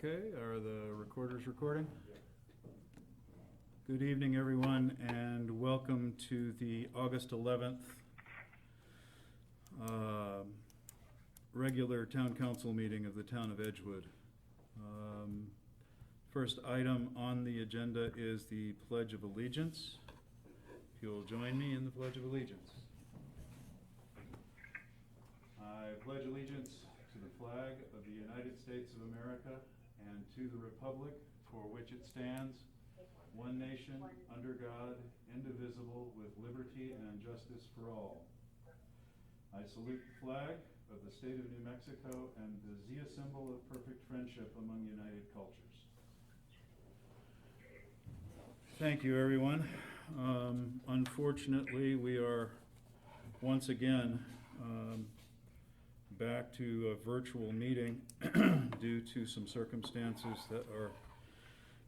Okay, are the recorders recording? Good evening, everyone, and welcome to the August 11th regular town council meeting of the town of Edgewood. First item on the agenda is the Pledge of Allegiance. If you'll join me in the Pledge of Allegiance. I pledge allegiance to the flag of the United States of America and to the republic for which it stands, one nation, under God, indivisible, with liberty and justice for all. I salute the flag of the state of New Mexico and the Zia symbol of perfect friendship among united cultures. Thank you, everyone. Unfortunately, we are once again back to a virtual meeting due to some circumstances that are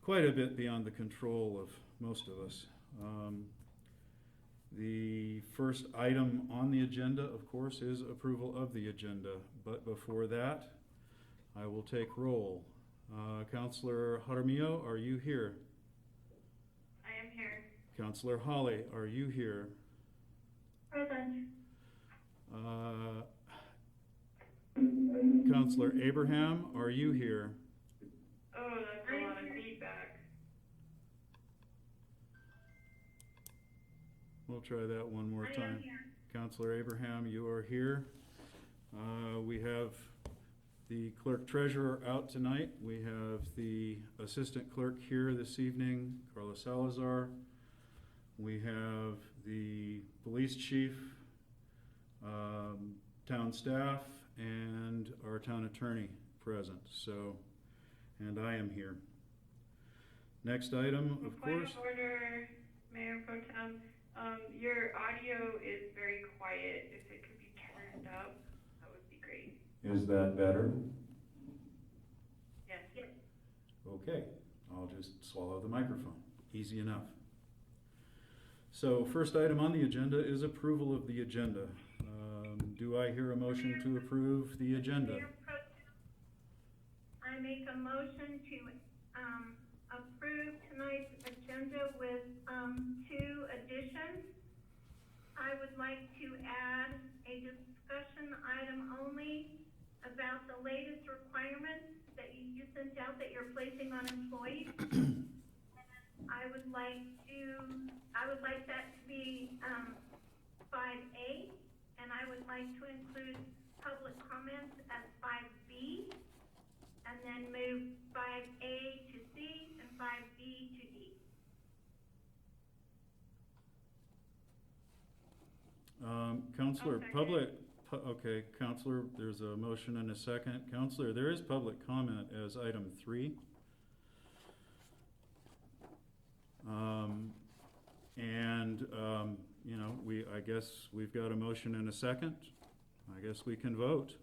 quite a bit beyond the control of most of us. The first item on the agenda, of course, is approval of the agenda. But before that, I will take roll. Councilor Jaramillo, are you here? I am here. Councilor Holly, are you here? Present. Councilor Abraham, are you here? Oh, that's a lot of feedback. We'll try that one more I time. am here. Councilor Abraham, you are here. We have the clerk treasurer out tonight. We have the assistant clerk here this evening, Carla Salazar. We have the police chief, town staff, and our town attorney present. So, and I am here. Next item, of Point course. of order, Mayor Pro Tem. Your audio is very quiet. If it could be turned up, that would be great. Is that better? Yes. Okay, I'll just swallow the microphone. Easy enough. So, first item on the agenda is approval of the agenda. Do I hear a motion to approve the agenda? Mayor Pro Tem, I make a motion to approve tonight's agenda with two additions. I would like to add a discussion item only about the latest requirements that you sent out that you're placing on employees. I would like that to be 5A, and I would like to include public comments as 5B, and then move 5A to C and 5B to D. Counselor, I'll okay, Counselor, there's a motion and a second. Counselor, there is public comment as item 3. I guess we've got a motion and a second. I guess we can vote.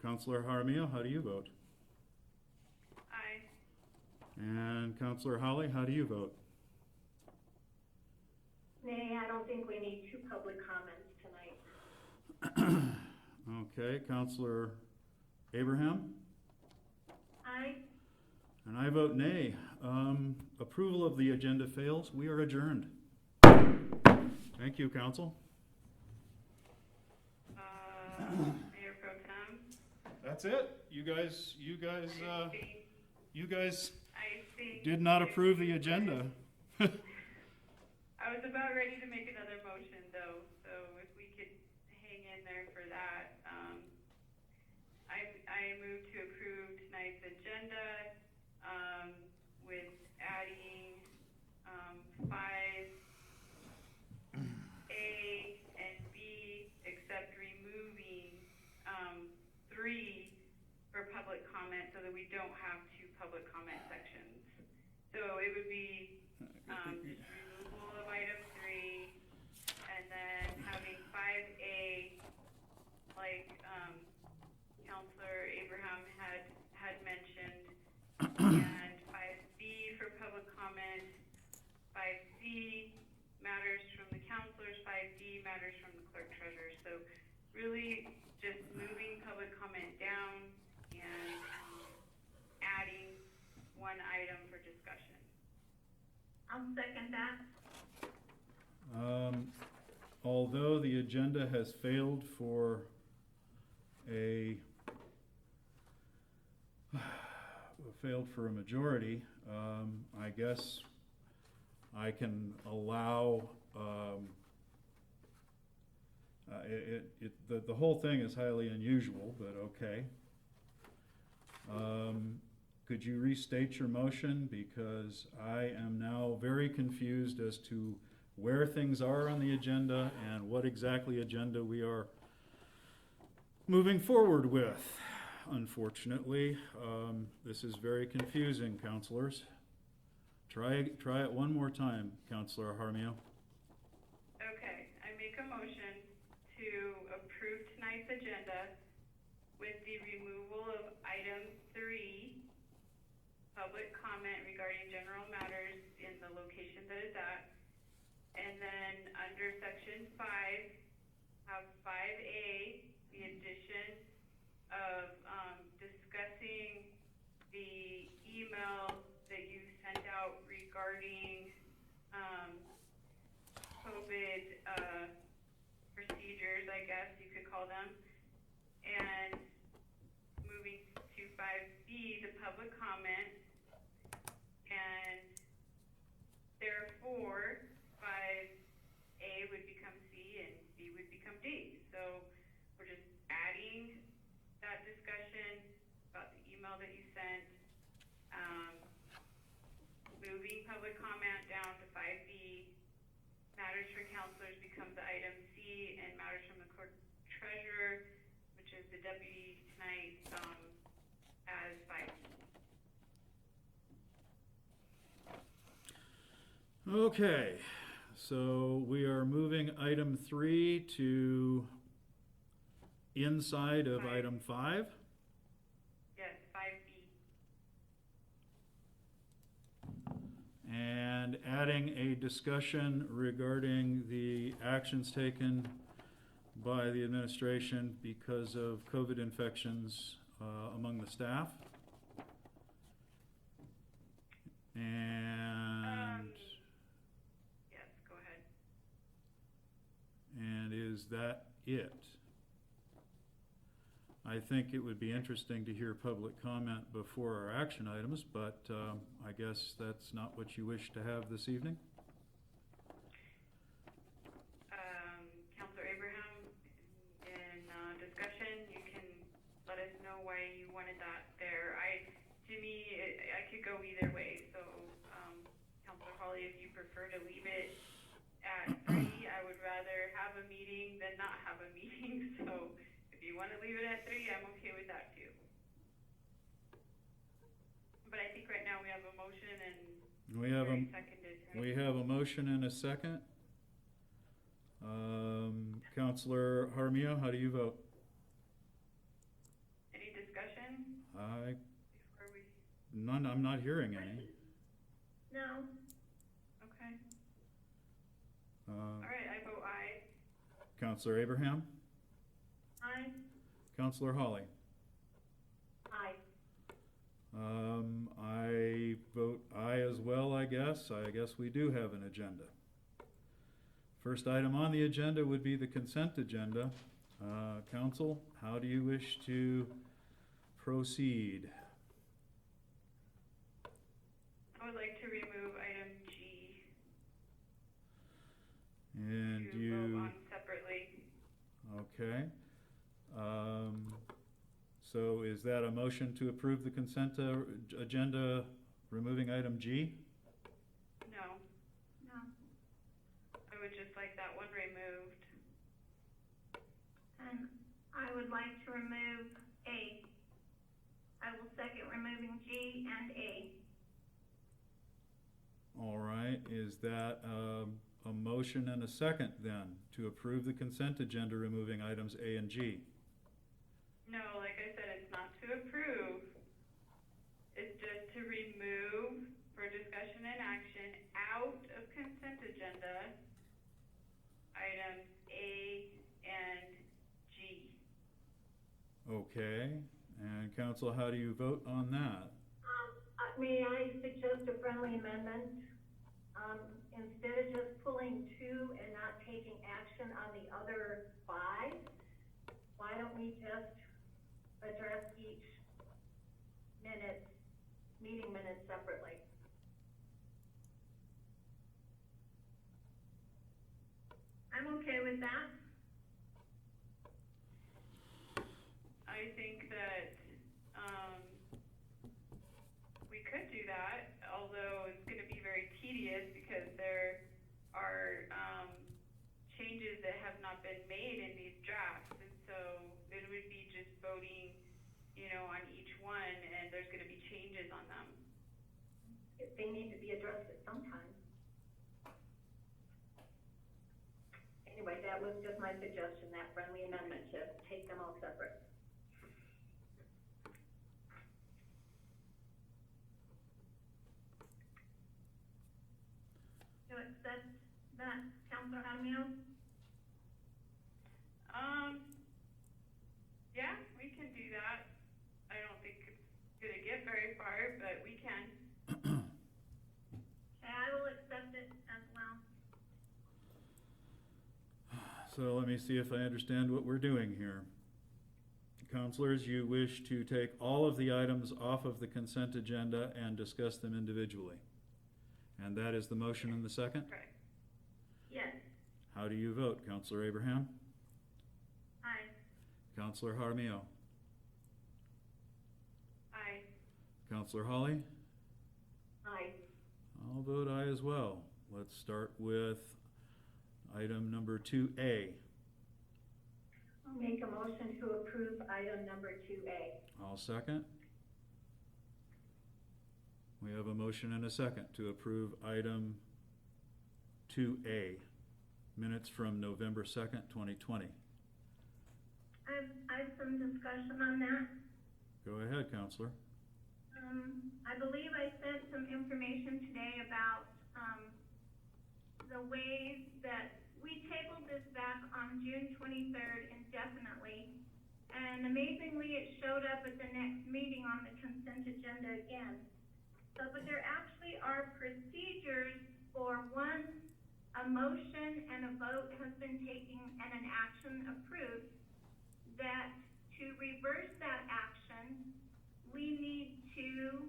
Counselor Jaramillo, how do you vote? Aye. And Counselor Holly, how do you vote? Nay, I don't think we need two public comments tonight. Okay, Counselor Abraham? Aye. And I vote nay. Approval of the agenda fails. We are adjourned. Thank you, Council. Mayor Pro Tem. That's it. You guys I think did not approve the agenda. I was about ready to make another motion though, so if we could hang in there for that. I move to approve tonight's agenda with adding 5A and B, except removing 3 for public comment so that we don't have 2 public comment sections. So it would be just removal of item 3 and then having 5A like Councilor Abraham had mentioned, and 5B for public comment, 5C matters from the counselors, 5D matters from the clerk treasurer. So really just moving public comment down and adding one item for discussion. I'll second that. Although the agenda has failed for a majority, I guess I can allow, the whole thing is highly unusual, but okay. Could you restate your motion, because I am now very confused as to where things are on the agenda and what exactly agenda we are moving forward with. Unfortunately, this is very confusing, counselors. Try it one more time, Counselor Jaramillo. Okay, I make a motion to approve tonight's agenda with the removal of item 3, public comment regarding general matters in the location that it's at. And then under section 5, have 5A, the addition of discussing the email that you sent out regarding COVID procedures, I guess you could call them. And moving to 5B, the public comment. And therefore, 5A would become C and C would become D. So we're just adding that discussion about the email that you sent, moving public comment down to 5B, matters for counselors becomes item C, and matters from the court treasurer, which is the deputy tonight, as 5. Okay, so we are moving item 3 to inside of 5. item 5. Yes, 5B. And adding a discussion regarding the actions taken by the administration because of COVID infections among the staff. And Yes, go ahead. and is that it? I think it would be interesting to hear public comment before our action items, but I guess that's not what you wish to have this evening. Counselor Abraham, in discussion, you can let us know why you wanted that there. To me, I could go either way. So, Counselor Hawley, if you prefer to leave it at 3, I would rather have a meeting than not have a meeting. So, if you want to leave it at 3, I'm okay with that too. But I think right now we have a motion and We have a seconded. Right? we have a motion and a second. Counselor Jaramillo, how do you vote? Any discussion before we? None. I'm not hearing any. No. Okay. All right, I vote aye. Counselor Abraham, Aye. Counselor Hawley. Aye. I vote aye as well, I guess. I guess we do have an agenda. First item on the agenda would be the consent agenda. Council, how do you wish to proceed? I would like to remove item G And to you, vote on separately. okay. So is that a motion to approve the consent agenda, removing item G? No, No. I would just like that one removed. And I would like to remove A. I will second removing G and A. All right, is that a motion and a second then to approve the consent agenda, removing items A and G? No, like I said, it's not to approve. It's just to remove for discussion and action out of consent agenda items A and G. Okay, And council, how do you vote on that? May I suggest a friendly amendment? Instead of just pulling 2 and not taking action on the other 5, why don't we just address each meeting minutes separately? I'm okay with that. I think that, we could do that, although it's gonna be very tedious because there are, changes that have not been made in these drafts. And so it would be just voting, on each one, and there's gonna be changes on them. If they need to be addressed at some time. Anyway, that was just my suggestion, that friendly amendment to take them all separate. To accept that, Councilor Jaramillo? Yeah, we can do that. I don't think it's gonna get very far, but we can. Okay, I will accept it as well. So let me see if I understand what we're doing here. Counselors, you wish to take all of the items off of the consent agenda and discuss them individually. And that is the motion in the second? Correct. Yes. How do you vote, Counselor Abraham? Aye. Counselor Jaramillo? Aye. Counselor Hawley? Aye. I'll vote aye as well. Let's start with item number 2A. I'll make a motion to approve item number 2A. I'll second. We have a motion and a second to approve item 2A, minutes from November 2nd, 2020. I have some discussion on that. Go ahead, Counselor. I believe I sent some information today about, the ways that we tabled this back on June 23rd indefinitely, and amazingly it showed up at the next meeting on the consent agenda again. So, but there actually are procedures for once a motion and a vote has been taken and an action approved, that to reverse that action, we need to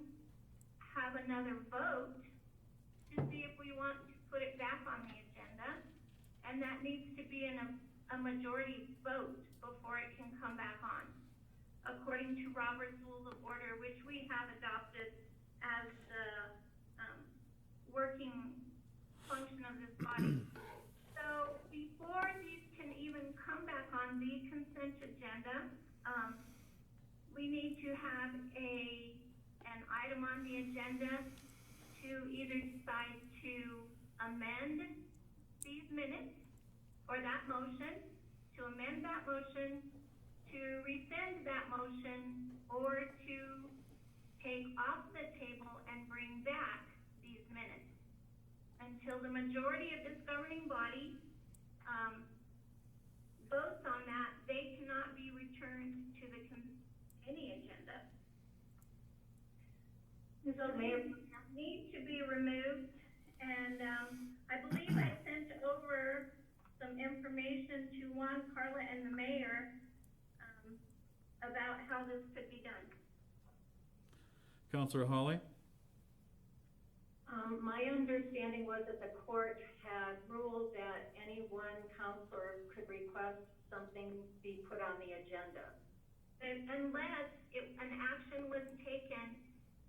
have another vote to see if we want to put it back on the agenda, and that needs to be in a majority vote before it can come back on, according to Robert's Rules of Order, which we have adopted as the working function of this body. So before these can even come back on the consent agenda, we need to have an item on the agenda to either decide to amend these minutes or that motion, to amend that motion, to rescind that motion, or to take off the table and bring back these minutes. Until the majority of this governing body votes on that, they cannot be returned to any agenda. So they need to be removed, and I believe I sent over some information to Juan, Carla, and the mayor about how this could be done. Counselor Hawley? My understanding was that the court had ruled that any one counselor could request something be put on the agenda. Unless an action was taken,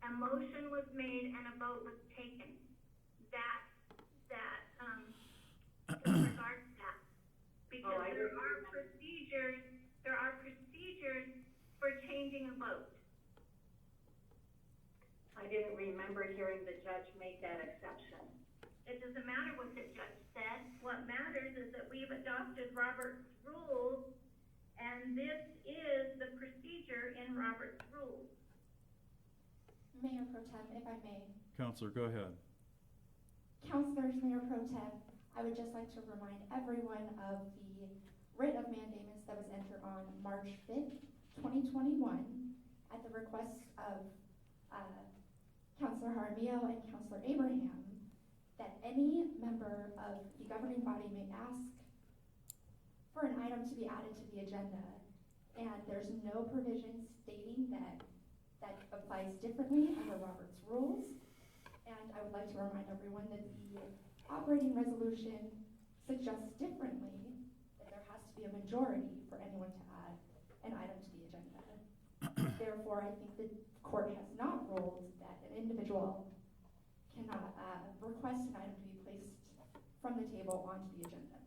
a motion was made, and a vote was taken. In regards to that. Because there are procedures for changing a vote. I didn't remember hearing the judge make that exception. It doesn't matter what the judge said. What matters is that we've adopted Robert's rules, and this is the procedure in Robert's rules. Mayor Pro Tem, if I may. Counselor, go ahead. Councilors, Mayor Pro Tem, I would just like to remind everyone of the writ of mandamus that was entered on March 5th, 2021, at the request of Councilor Jaramillo and Councilor Abraham, that any member of the governing body may ask for an item to be added to the agenda. And there's no provision stating that that applies differently under Robert's rules. And I would like to remind everyone that the operating resolution suggests differently, that there has to be a majority for anyone to add an item to the agenda. Therefore, I think the court has not ruled that an individual cannot request an item to be placed from the table onto the agenda.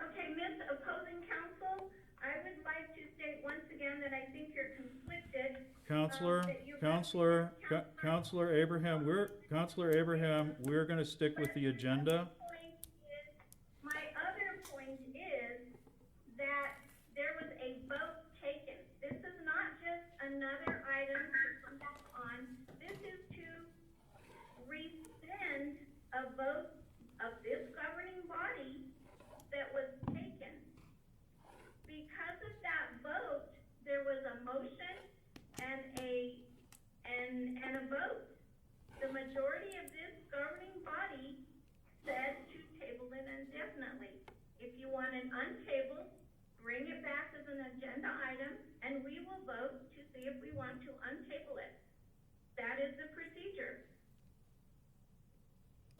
Okay, Ms. Opposing Counsel, I would like to state once again that I think you're conflicted. Counselor Abraham, we're going to stick with the agenda. My other point is that there was a vote taken. This is not just another item to come back on. This is to rescind a vote of this governing body that was taken. Because of that vote, there was a motion and a vote. The majority of this governing body said to table it indefinitely. If you want it untabled, bring it back as an agenda item, and we will vote to see if we want to untable it. That is the procedure.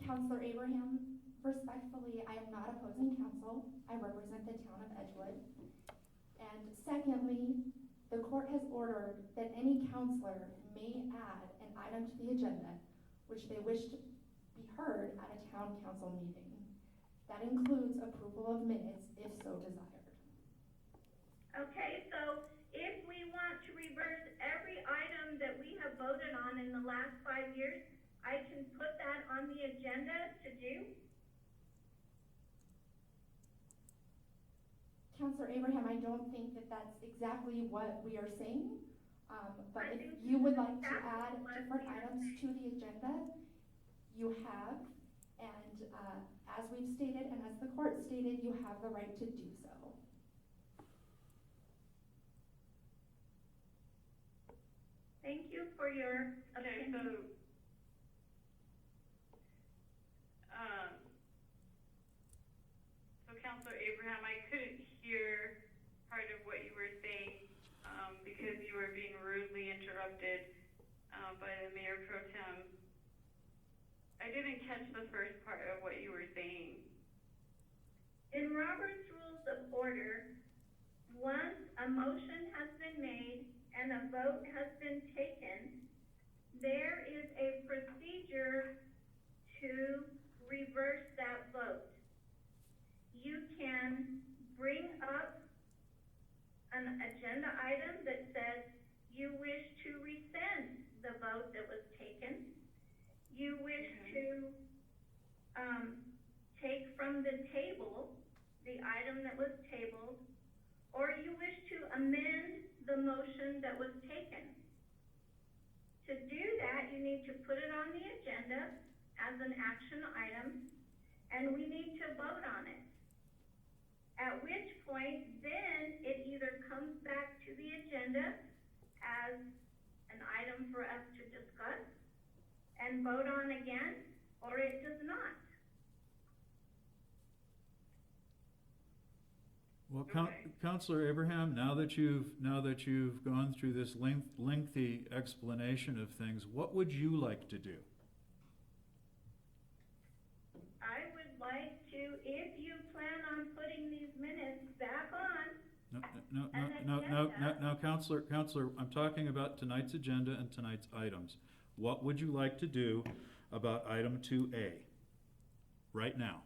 Councilor Abraham, respectfully, I am not opposing counsel. I represent the town of Edgewood. And secondly, the court has ordered that any counselor may add an item to the agenda which they wish to be heard at a town council meeting. That includes approval of minutes if so desired. Okay, so if we want to reverse every item that we have voted on in the last 5 years, I can put that on the agenda to do? Councilor Abraham, I don't think that that's exactly what we are saying. But I if think you would like to that's add what different we are items to the agenda, you have. And as we've stated and as the court stated, you have the right to do so. Thank you for your Okay, opinion. so Councilor Abraham, I couldn't hear part of what you were saying, because you were being rudely interrupted, by the Mayor Pro Tem. I didn't catch the first part of what you were saying. In Robert's Rules of Order, once a motion has been made and a vote has been taken, there is a procedure to reverse that vote. You can bring up an agenda item that says you wish to rescind the vote that was taken. You wish to take from the table the item that was tabled, or you wish to amend the motion that was taken. To do that, you need to put it on the agenda as an action item, and we need to vote on it. At which point, then it either comes back to the agenda as an item for us to discuss and vote on again, or it does not. Well, Okay. Counselor Abraham, now that you've gone through this lengthy explanation of things, what would you like to do? I would like to, if you plan on putting these minutes back on, No, Counselor, I'm talking about tonight's agenda and tonight's items. What would you like to do about item 2A right now?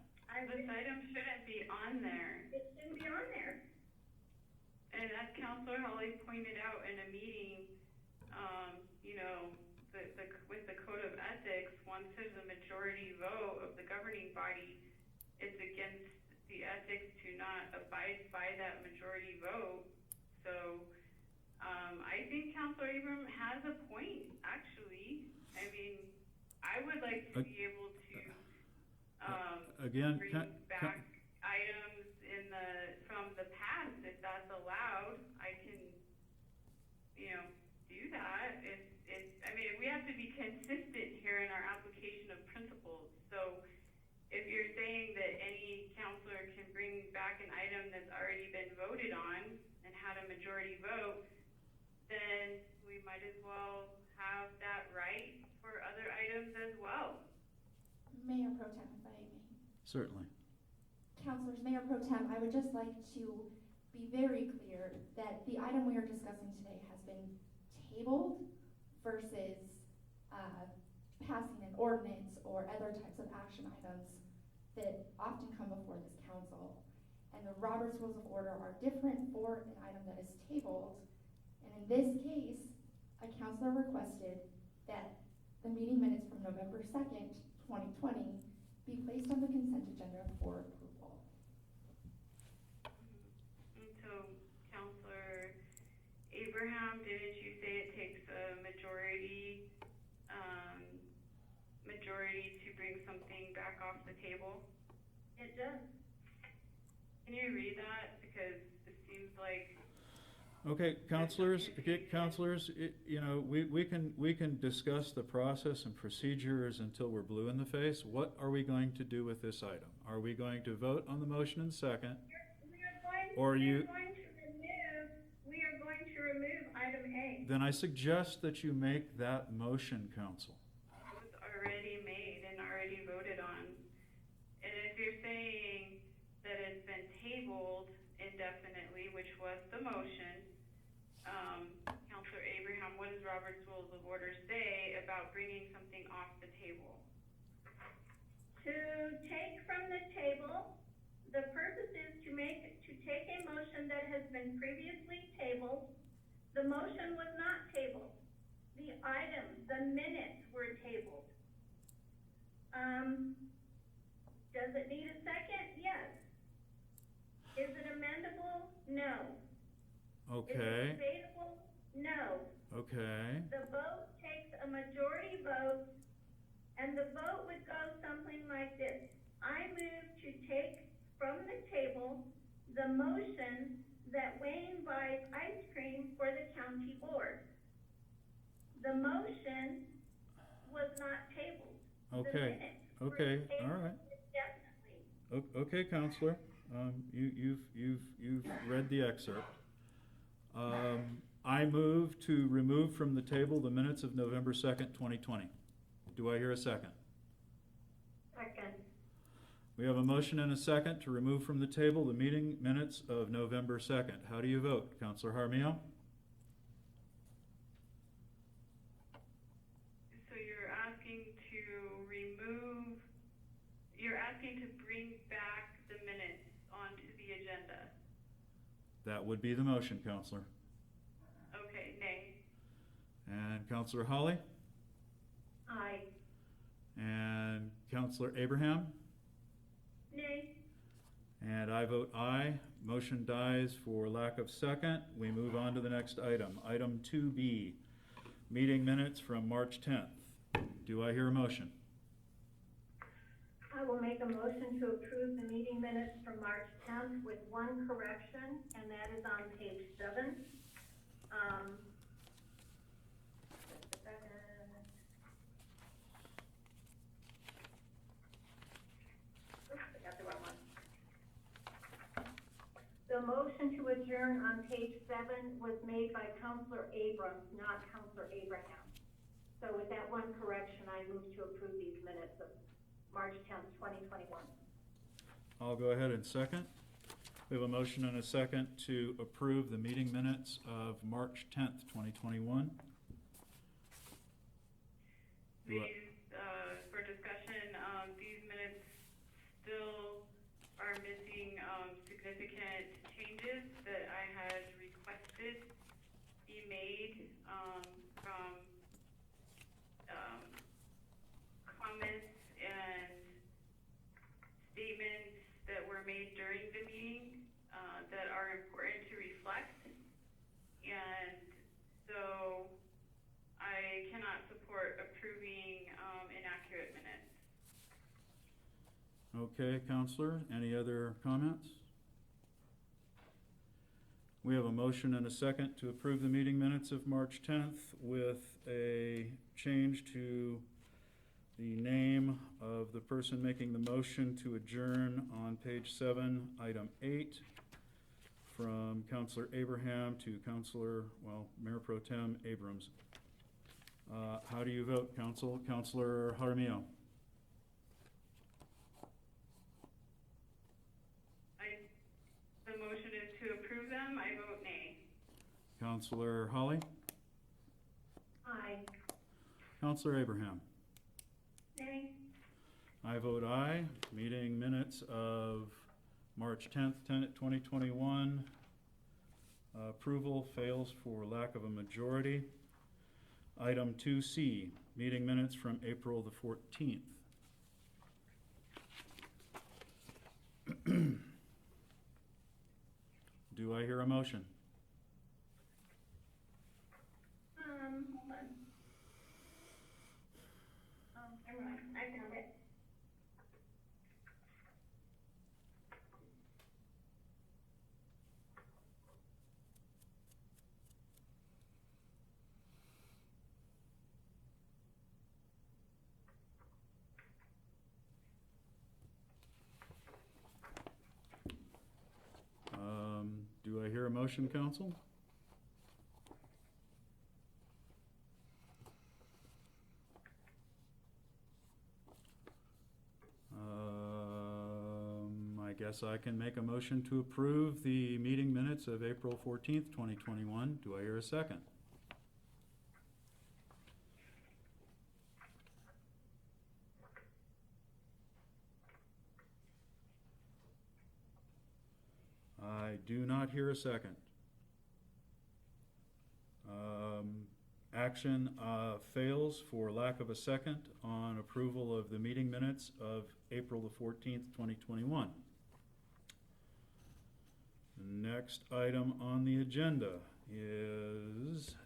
This item shouldn't be on there. it shouldn't be on there. And as Councilor Holly pointed out in a meeting, with the Code of Ethics, once there's a majority vote of the governing body, it's against the ethics to not abide by that majority vote. So, I think Councilor Abram has a point, actually. I mean, I would like to be able to, Again, bring back items from the past, if that's allowed. I can, do that. I mean, we have to be consistent here in our application of principles. So if you're saying that any counselor can bring back an item that's already been voted on and had a majority vote, then we might as well have that right for other items as well. Mayor Pro Tem, if I may. Certainly. Councilors, Mayor Pro Tem, I would just like to be very clear that the item we are discussing today has been tabled versus passing an ordinance or other types of action items that often come before this council. And the Robert's Rules of Order are different for an item that is tabled. And in this case, a councilor requested that the meeting minutes from November 2nd, 2020 be placed on the consent agenda for approval. And so, Counselor Abraham, didn't you say it takes a majority to bring something back off the table? It does. Can you read that? Because it seems like Okay, counselors, we can discuss the process and procedures until we're blue in the face. What are we going to do with this item? Are we going to vote on the motion in second? We are going to remove item A. Then I suggest that you make that motion, counsel. it was already made and already voted on. And if you're saying that it's been tabled indefinitely, which was the motion, Counselor Abraham, what does Robert's Rules of Order say about bringing something off the table? To take from the table, the purpose is to take a motion that has been previously tabled. The motion was not tabled. The items, the minutes were tabled. Does it need a second? Yes. Is it amendable? No. Okay, Is it debatable? No. okay, The vote takes a majority vote, and the vote would go something like this. I move to take from the table the motion that Wayne buys ice cream for the county board. The motion was not tabled. okay, The minutes okay, were tabled all right. indefinitely. Okay, counselor, you've read the excerpt. I move to remove from the table the minutes of November 2nd, 2020. Do I hear a second? Second. We have a motion and a second to remove from the table the meeting minutes of November 2nd. How do you vote, Counselor Jaramillo? So you're asking to bring back the minutes onto the agenda. That would be the motion, Counselor. Okay, nay. And Counselor Holly? Aye. And Counselor Abraham? Nay. And I vote aye. Motion dies for lack of second. We move on to the next item. Item 2B, meeting minutes from March 10th. Do I hear a motion? I will make a motion to approve the meeting minutes from March 10th with one correction, and that is on page 7. Just a second. Oops, I got the wrong one. The motion to adjourn on page 7 was made by Counselor Abrams, not Counselor Abraham. So with that one correction, I move to approve these minutes of March 10th, 2021. I'll go ahead and second. We have a motion and a second to approve the meeting minutes of March 10th, 2021. These, for discussion, these minutes still are missing significant changes that I had requested be made from comments and statements that were made during the meeting that are important to reflect. And so I cannot support approving inaccurate minutes. Okay, Counselor, any other comments? We have a motion and a second to approve the meeting minutes of March 10th with a change to the name of the person making the motion to adjourn on page 7, item 8, from Counselor Abraham to Mayor Pro Tem Abrams. How do you vote, Council? Counselor Jaramillo? The motion is to approve them. I vote nay. Counselor Holly? Aye. Counselor Abraham? Nay. I vote aye. Meeting minutes of March 10th, 2021. Approval fails for lack of a majority. Item 2C, meeting minutes from April the 14th. Do I hear a motion? Hold on. Oh, never mind, I found it. Do I hear a motion, Council? I guess I can make a motion to approve the meeting minutes of April 14th, 2021. Do I hear a second? I do not hear a second. Action fails for lack of a second on approval of the meeting minutes of April the 14th, 2021. The next item on the agenda is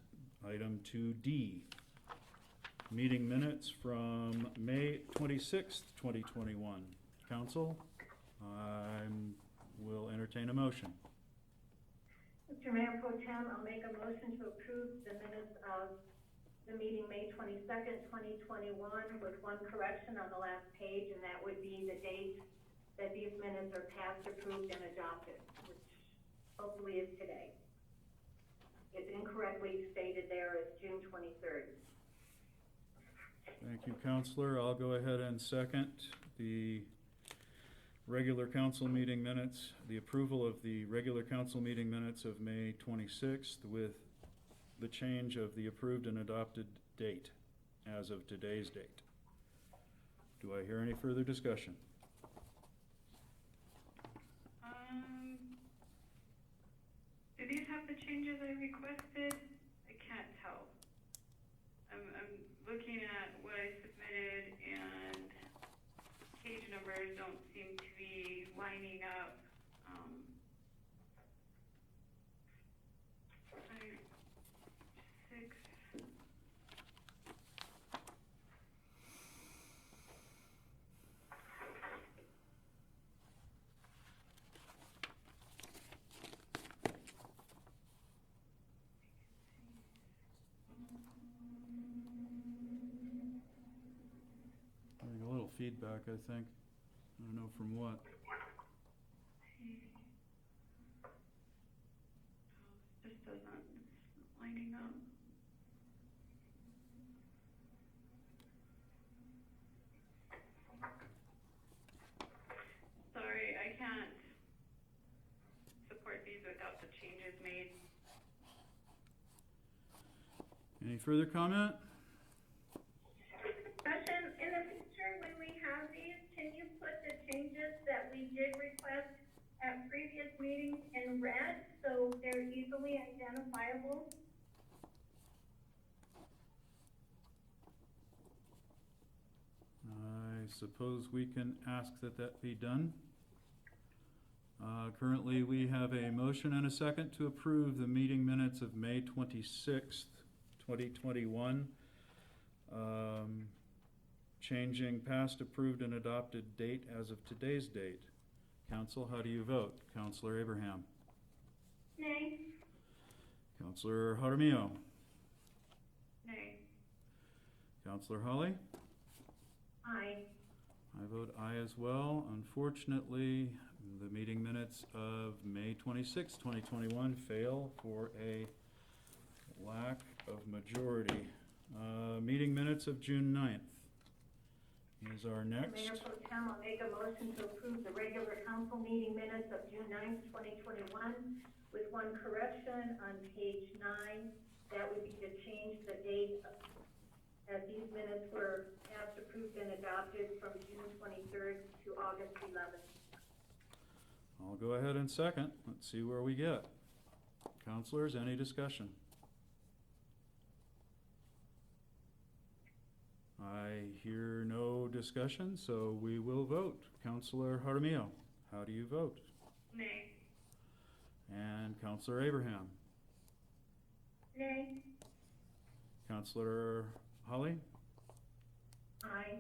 item 2D. Meeting minutes from May 26th, 2021. Council, I will entertain a motion. Mr. Mayor Pro Tem, I'll make a motion to approve the minutes of the meeting May 22nd, 2021, with one correction on the last page, and that would be the date that these minutes are passed, approved, and adopted, which hopefully is today. It's incorrectly stated there as June 23rd. Thank you, Counselor. I'll go ahead and second the regular council meeting minutes, the approval of the regular council meeting minutes of May 26th with the change of the approved and adopted date as of today's date. Do I hear any further discussion? Do these have the changes I requested? I can't tell. I'm looking at what I submitted, and page numbers don't seem to be lining up. 6. Getting a little feedback, I think. I don't know from what. This doesn't, it's not lining up. Sorry, I can't support these without the changes made. Any further comment? Discussion, in the future, when we have these, can you put the changes that we did request at previous meetings in red, so they're easily identifiable? I suppose we can ask that that be done. Currently, we have a motion and a second to approve the meeting minutes of May 26th, 2021. Changing past approved and adopted date as of today's date. Council, how do you vote? Counselor Abraham? Nay. Counselor Jaramillo. Nay. Counselor Holly. Aye. I vote aye as well. Unfortunately, the meeting minutes of May 26, 2021 fail for a lack of majority. Meeting minutes of June 9th is our next. Mayor Pro Tem, I'll make a motion to approve the regular council meeting minutes of June 9th, 2021, with one correction on page 9. That would be to change the date as these minutes were passed, approved, and adopted from June 23rd to August 11th. I'll go ahead and second. Let's see where we get. Counselors, any discussion? I hear no discussion, so we will vote. Counselor Jaramillo, how do you vote? Nay. And Counselor Abraham? Nay. Counselor Holly? Aye.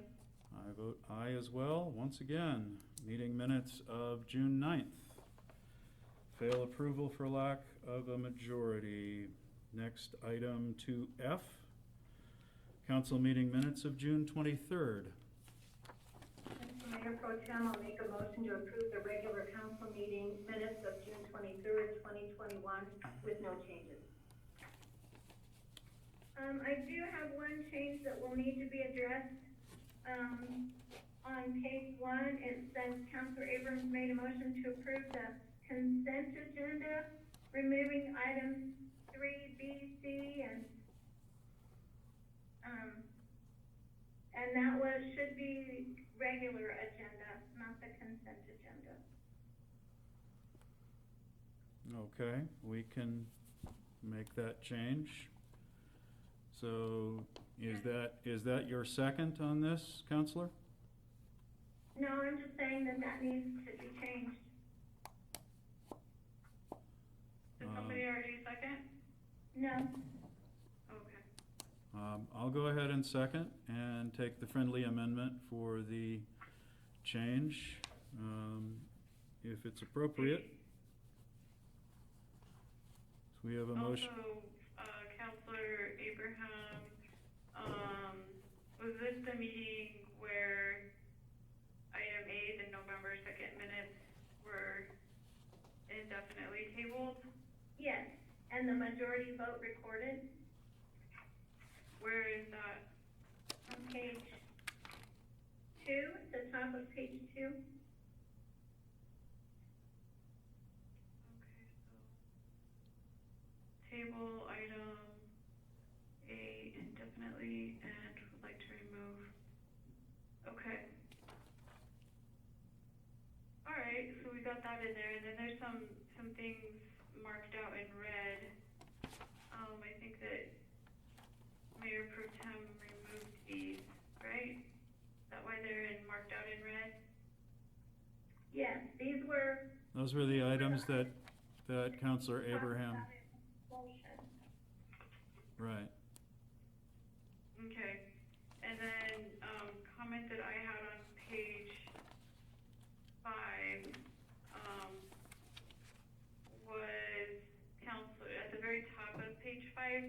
I vote aye as well. Once again, meeting minutes of June 9th. Fail approval for lack of a majority. Next item 2F. Council meeting minutes of June 23rd. Mr. Mayor Pro Tem, I'll make a motion to approve the regular council meeting minutes of June 23rd, 2021, with no changes. I do have one change that will need to be addressed. On page 1, it says Councilor Abrams made a motion to approve the consent agenda, removing items 3B, C, and that should be regular agenda, not the consent agenda. Okay, we can make that change. So is that your second on this, Counselor? No, I'm just saying that needs to be changed. Did somebody already second? No. Okay. I'll go ahead and second and take the friendly amendment for the change, if it's appropriate. So we have a motion. Also, Counselor Abraham, was this the meeting where item A, the November 2nd minutes, were indefinitely tabled? Yes, and the majority vote recorded Where is that? on page 2, at the top of page 2. Okay, so table item A indefinitely and would like to remove. Okay. All right, so we got that in there, and then there's some things marked out in red. I think that Mayor Pro Tem removed these, right? Is that why they're marked out in red? Yes, these were. Those were the items that Counselor Abraham, Motion. right. Okay, and then, comment that I had on page 5, was Counselor, at the very top of page 5,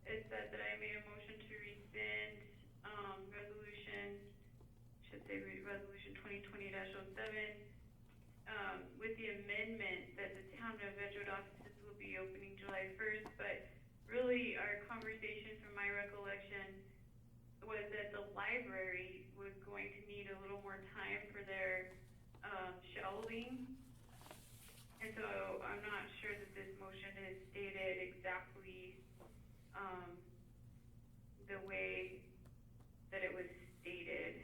it said that I made a motion to rescind, resolution, should say resolution 2020-07, with the amendment that the town of Edgewood offices will be opening July 1st, but really our conversation from my recollection was that the library was going to need a little more time for their, shelving. And so I'm not sure that this motion is stated exactly, the way that it was stated.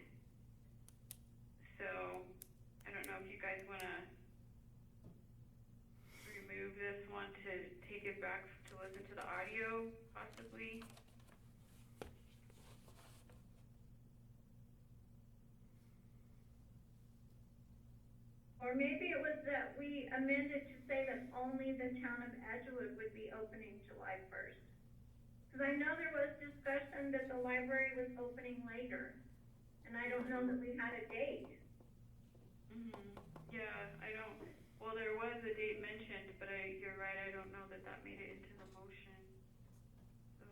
So, I don't know if you guys wanna remove this one to take it back to listen to the audio, possibly. Or maybe it was that we amended to say that only the town of Edgewood would be opening July 1st. Because I know there was discussion that the library was opening later, and I don't know that we had a date. Yeah, I don't, Well, there was a date mentioned, but you're right, I don't know that that made it into the motion. So.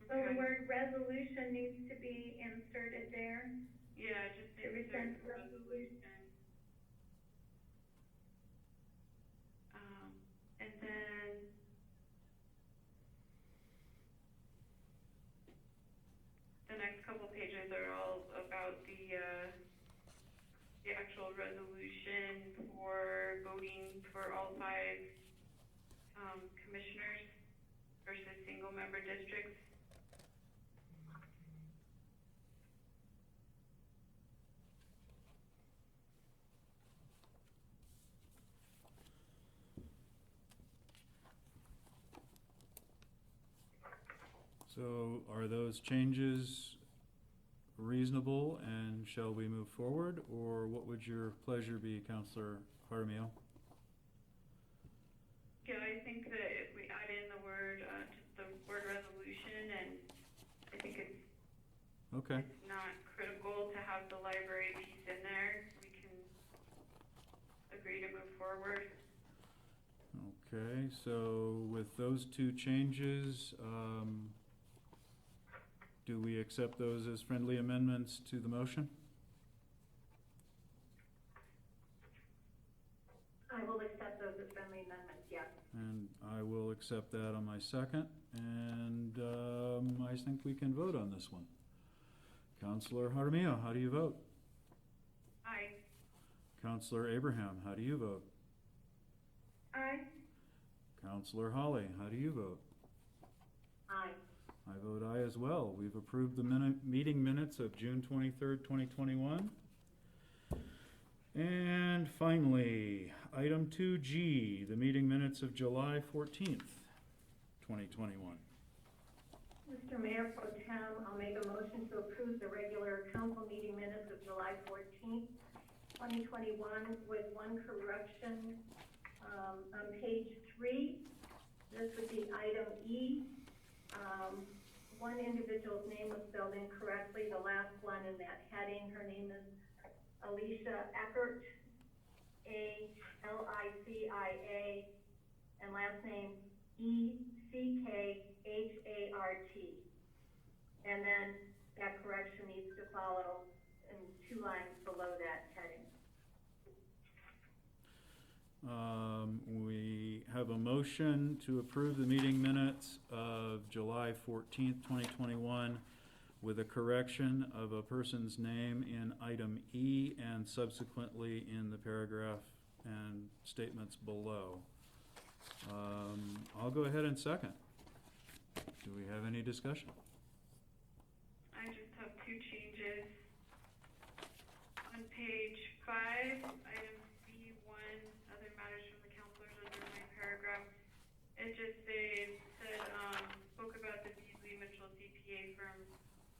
So the Okay. word resolution needs to be inserted there. Yeah, just To rescind insert resolution. resolution. And then. The next couple pages are all about the actual resolution for voting for all 5, commissioners versus single-member districts. So are those changes reasonable, and shall we move forward, or what would your pleasure be, Counselor Jaramillo? Yeah, I think that if we add in the word, just the word resolution, and I think it's Okay. not critical to have the library piece in there, we can agree to move forward. Okay, so with those 2 changes, do we accept those as friendly amendments to the motion? I will accept those as friendly amendments, yes. And I will accept that on my second, and I think we can vote on this one. Counselor Jaramillo, how do you vote? Aye. Counselor Abraham, how do you vote? Aye. Counselor Holly, how do you vote? Aye. I vote aye as well. We've approved the meeting minutes of June 23rd, 2021. And finally, item 2G, the meeting minutes of July 14th, 2021. Mr. Mayor Pro Tem, I'll make a motion to approve the regular council meeting minutes of July 14th, 2021, with one correction. On page 3, this would be item E. One individual's name was spelled incorrectly, the last one in that heading. Her name is Alicia Eckert, Alicia, and last name Eckhart. And then that correction needs to follow in 2 lines below that heading. We have a motion to approve the meeting minutes of July 14th, 2021 with a correction of a person's name in item E and subsequently in the paragraph and statements below. I'll go ahead and second. Do we have any discussion? I just have 2 changes. On page 5, item C1, other matters from the counselors under my paragraph, it just said, spoke about the Beasley Mitchell CPA firm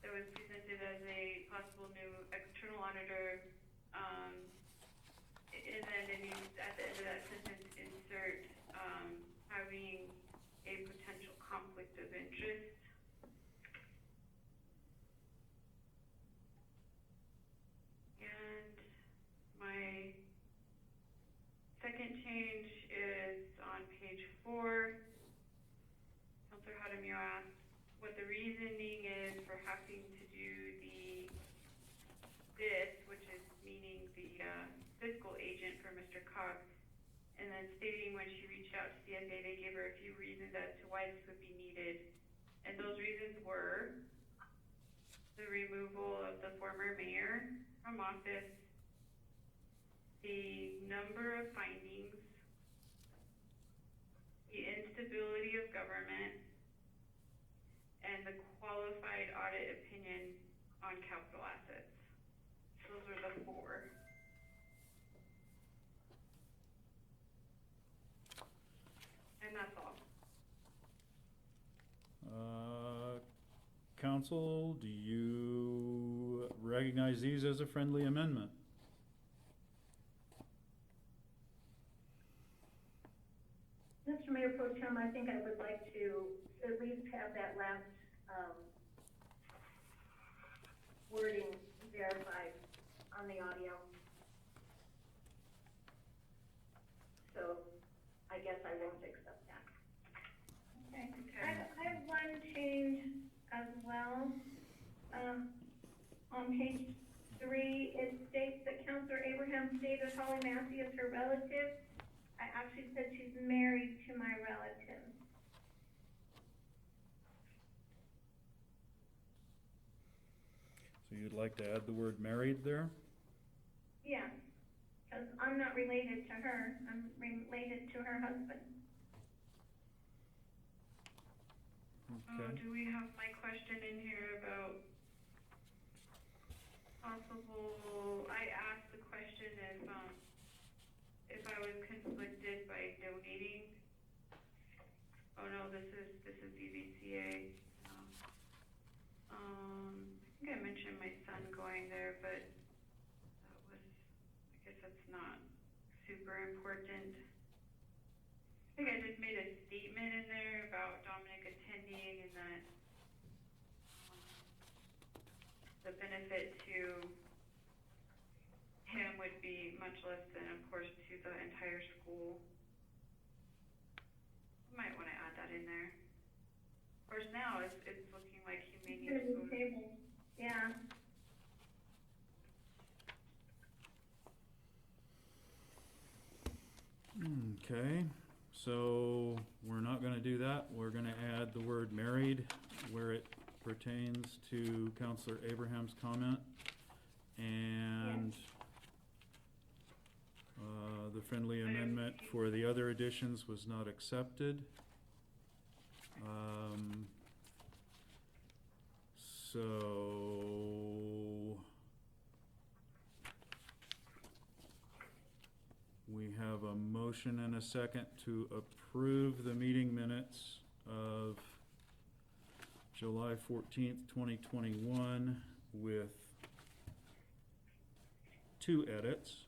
that was presented as a possible new external auditor, and then it needs, at the end of that sentence, insert, having a potential conflict of interest. And my second change is on page 4. Counselor Jaramillo asked what the reasoning is for having to do this, which is meaning the fiscal agent for Mr. Cox, and then stating when she reached out to CSA, they gave her a few reasons as to why this would be needed. And those reasons were the removal of the former mayor from office, the number of findings, the instability of government, and the qualified audit opinion on capital assets. Those are the 4. And that's all. Council, do you recognize these as a friendly amendment? Mr. Mayor Pro Tem, I think I would like to at least have that last wording verified. on the audio. So I guess I won't accept that. Okay. I have one change as well. On page 3, it states that Counselor Abraham stated Holly Massey is her relative. I actually said she's married to my relative. So you'd like to add the word married there? Yeah, because I'm not related to her. I'm related to her husband. Okay. Do we have my question in here about possible, I asked the question if I was conflicted by donating. Oh no, this is BBCA. I think I mentioned my son going there, but that was, I guess that's not super important. I think I just made a statement in there about Dominic attending and that the benefit to him would be much less than, of course, to the entire school. Might want to add that in there. Of course, now it's looking like he may need to go to. Yeah. Okay, so we're not gonna do that. We're gonna add the word married where it pertains to Counselor Abraham's comment. And the friendly amendment for the other additions was not accepted. So we have a motion and a second to approve the meeting minutes of July 14th, 2021 with 2 edits.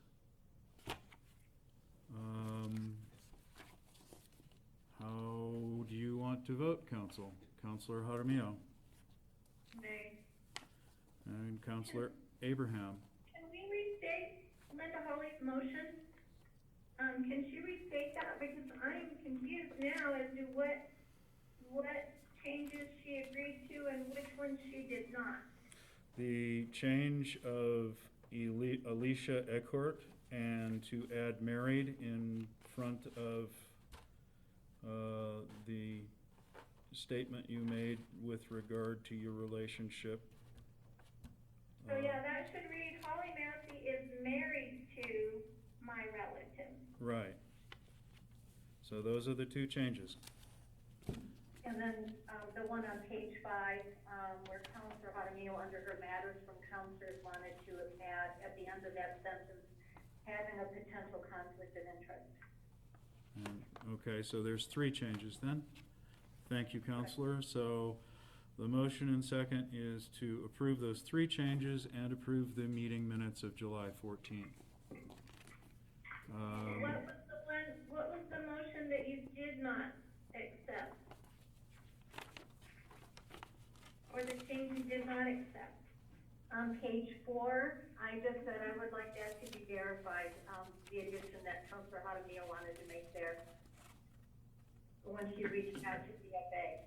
How do you want to vote, Council? Counselor Jaramillo Nay. and Counselor Abraham. Can we restate Linda Holly's motion? Can she restate that? Because I'm confused now as to what changes she agreed to and which ones she did not. The change of Alicia Eckert and to add married in front of the statement you made with regard to your relationship. So yeah, that should read, Holly Massey is married to my relative. Right. So those are the 2 changes. And then, the one on page 5, where Counselor Jaramillo, under her matters from counselors, wanted to add at the end of that sentence, having a potential conflict of interest. Okay, so there's 3 changes then. Thank you, Counselor. So the motion and second is to approve those 3 changes and approve the meeting minutes of July 14th. What was the motion that you did not accept? Or the change you did not accept? On page 4, I just said I would like that to be verified, the addition that Counselor Jaramillo wanted to make there when she reached out to CFA.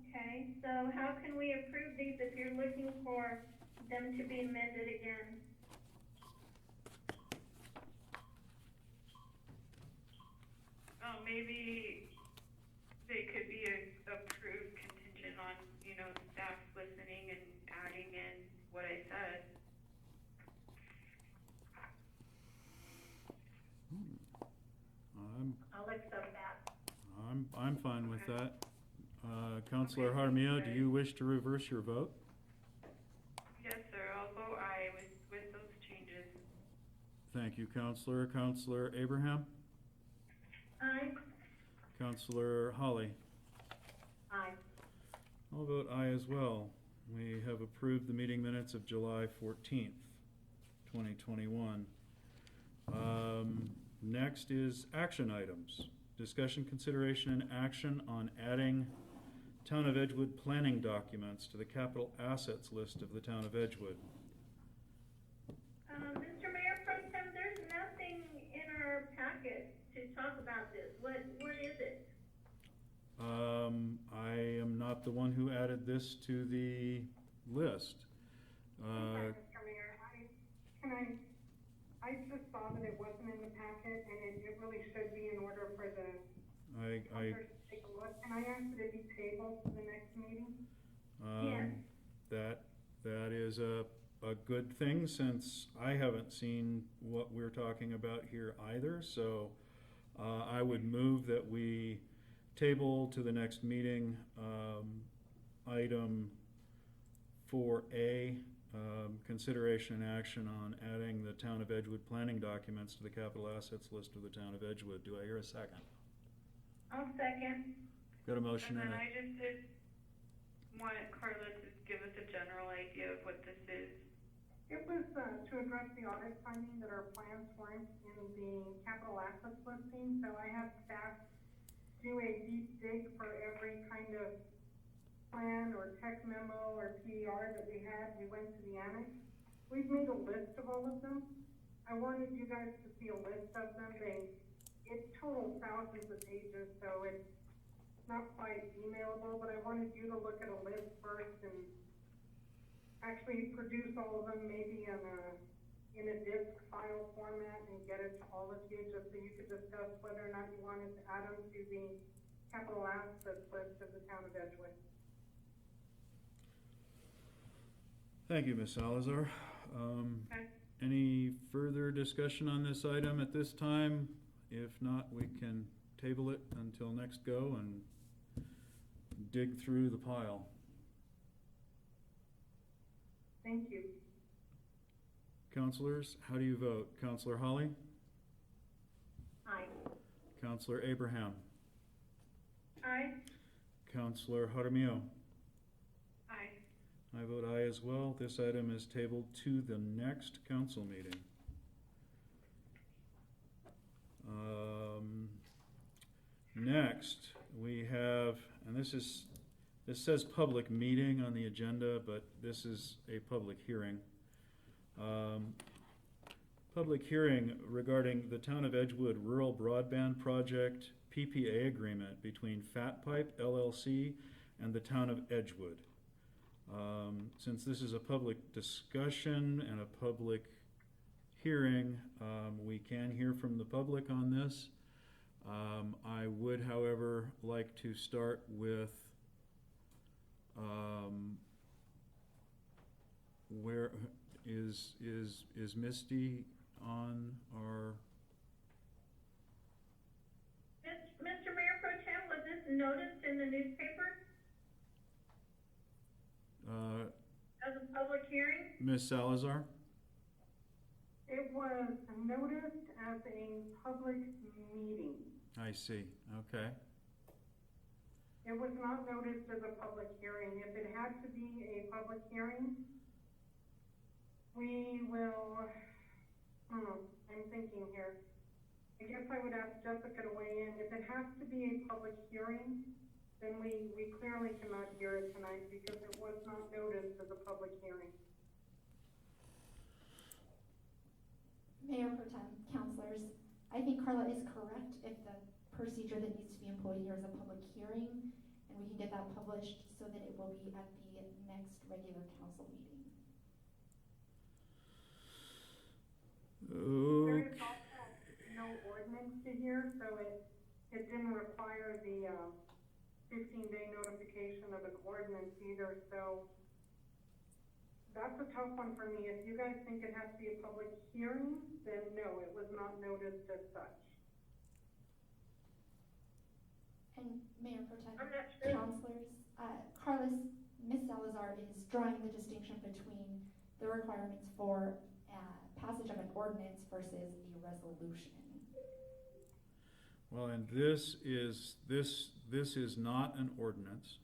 Okay, so how can we approve these if you're looking for them to be amended again? Maybe they could be approved contingent on, staff listening and adding in what I said. I'll accept that. I'm fine with that. Counselor Jaramillo, do you wish to reverse your vote? Yes, sir, I'll vote aye with those changes. Thank you, Counselor. Counselor Abraham? Aye. Counselor Holly? Aye. I'll vote aye as well. We have approved the meeting minutes of July 14th, 2021. Next is action items. Discussion, consideration, and action on adding Town of Edgewood planning documents to the capital assets list of the Town of Edgewood. Mr. Mayor Pro Tem, there's nothing in our packet to talk about this. What is it? I am not the one who added this to the list. Mr. Mayor, I just saw that it wasn't in the packet, and it really should be in order for the I, clerk to take a look. Can I ask that it be tabled to the next meeting? Yes. That is a good thing, since I haven't seen what we're talking about here either, so I would move that we table to the next meeting, item 4A, consideration and action on adding the Town of Edgewood planning documents to the capital assets list of the Town of Edgewood. Do I hear a second? I'll second. Got a motion And and then a, I just did want Carla to give us a general idea of what this is. It was to address the audit finding that our plans weren't in the capital assets listing, so I had staff do a deep dig for every kind of plan or tech memo or PER that we had. We went to the annex. We've made a list of all of them. I wanted you guys to see a list of them. It totals thousands of pages, so it's not quite emailable, but I wanted you to look at a list first and actually produce all of them maybe in a disk file format and get it to all of you, just so you could discuss whether or not you wanted to add them to the capital assets list of the Town of Edgewood. thank you, Ms. Salazar. Okay. Any further discussion on this item at this time? If not, we can table it until next go and dig through the pile. Thank you. Counselors, how do you vote? Counselor Holly? Aye. Counselor Abraham? Aye. Counselor Jaramillo? Aye. I vote aye as well. This item is tabled to the next council meeting. Next, we have, and this says public meeting on the agenda, but this is a public hearing. Public hearing regarding the Town of Edgewood Rural Broadband Project PPA agreement between Fat Pipe LLC and the Town of Edgewood. Since this is a public discussion and a public hearing, we can hear from the public on this. I would, however, like to start with where is Misty on our? Mr. Mayor Pro Tem, was this noticed in the newspaper as a public hearing? Ms. Salazar? It was noticed as a public meeting. I see, okay. It was not noticed as a public hearing. If it had to be a public hearing, we will, I'm thinking here. I guess I would ask Jessica to weigh in. If it has to be a public hearing, then we clearly cannot hear it tonight because it was not noticed as a public hearing. Mayor Pro Tem, councilors, I think Carla is correct if the procedure that needs to be employed here is a public hearing, and we can get that published so that it will be at the next regular council meeting. There is also no ordinance to hear, so it didn't require the 15-day notification of an ordinance either, so that's a tough one for me. If you guys think it has to be a public hearing, then no, it was not noticed as such. And Mayor Pro Tem, I'm not sure. councilors, Ms. Salazar is drawing the distinction between the requirements for passage of an ordinance versus a resolution. Well, and this is not an ordinance.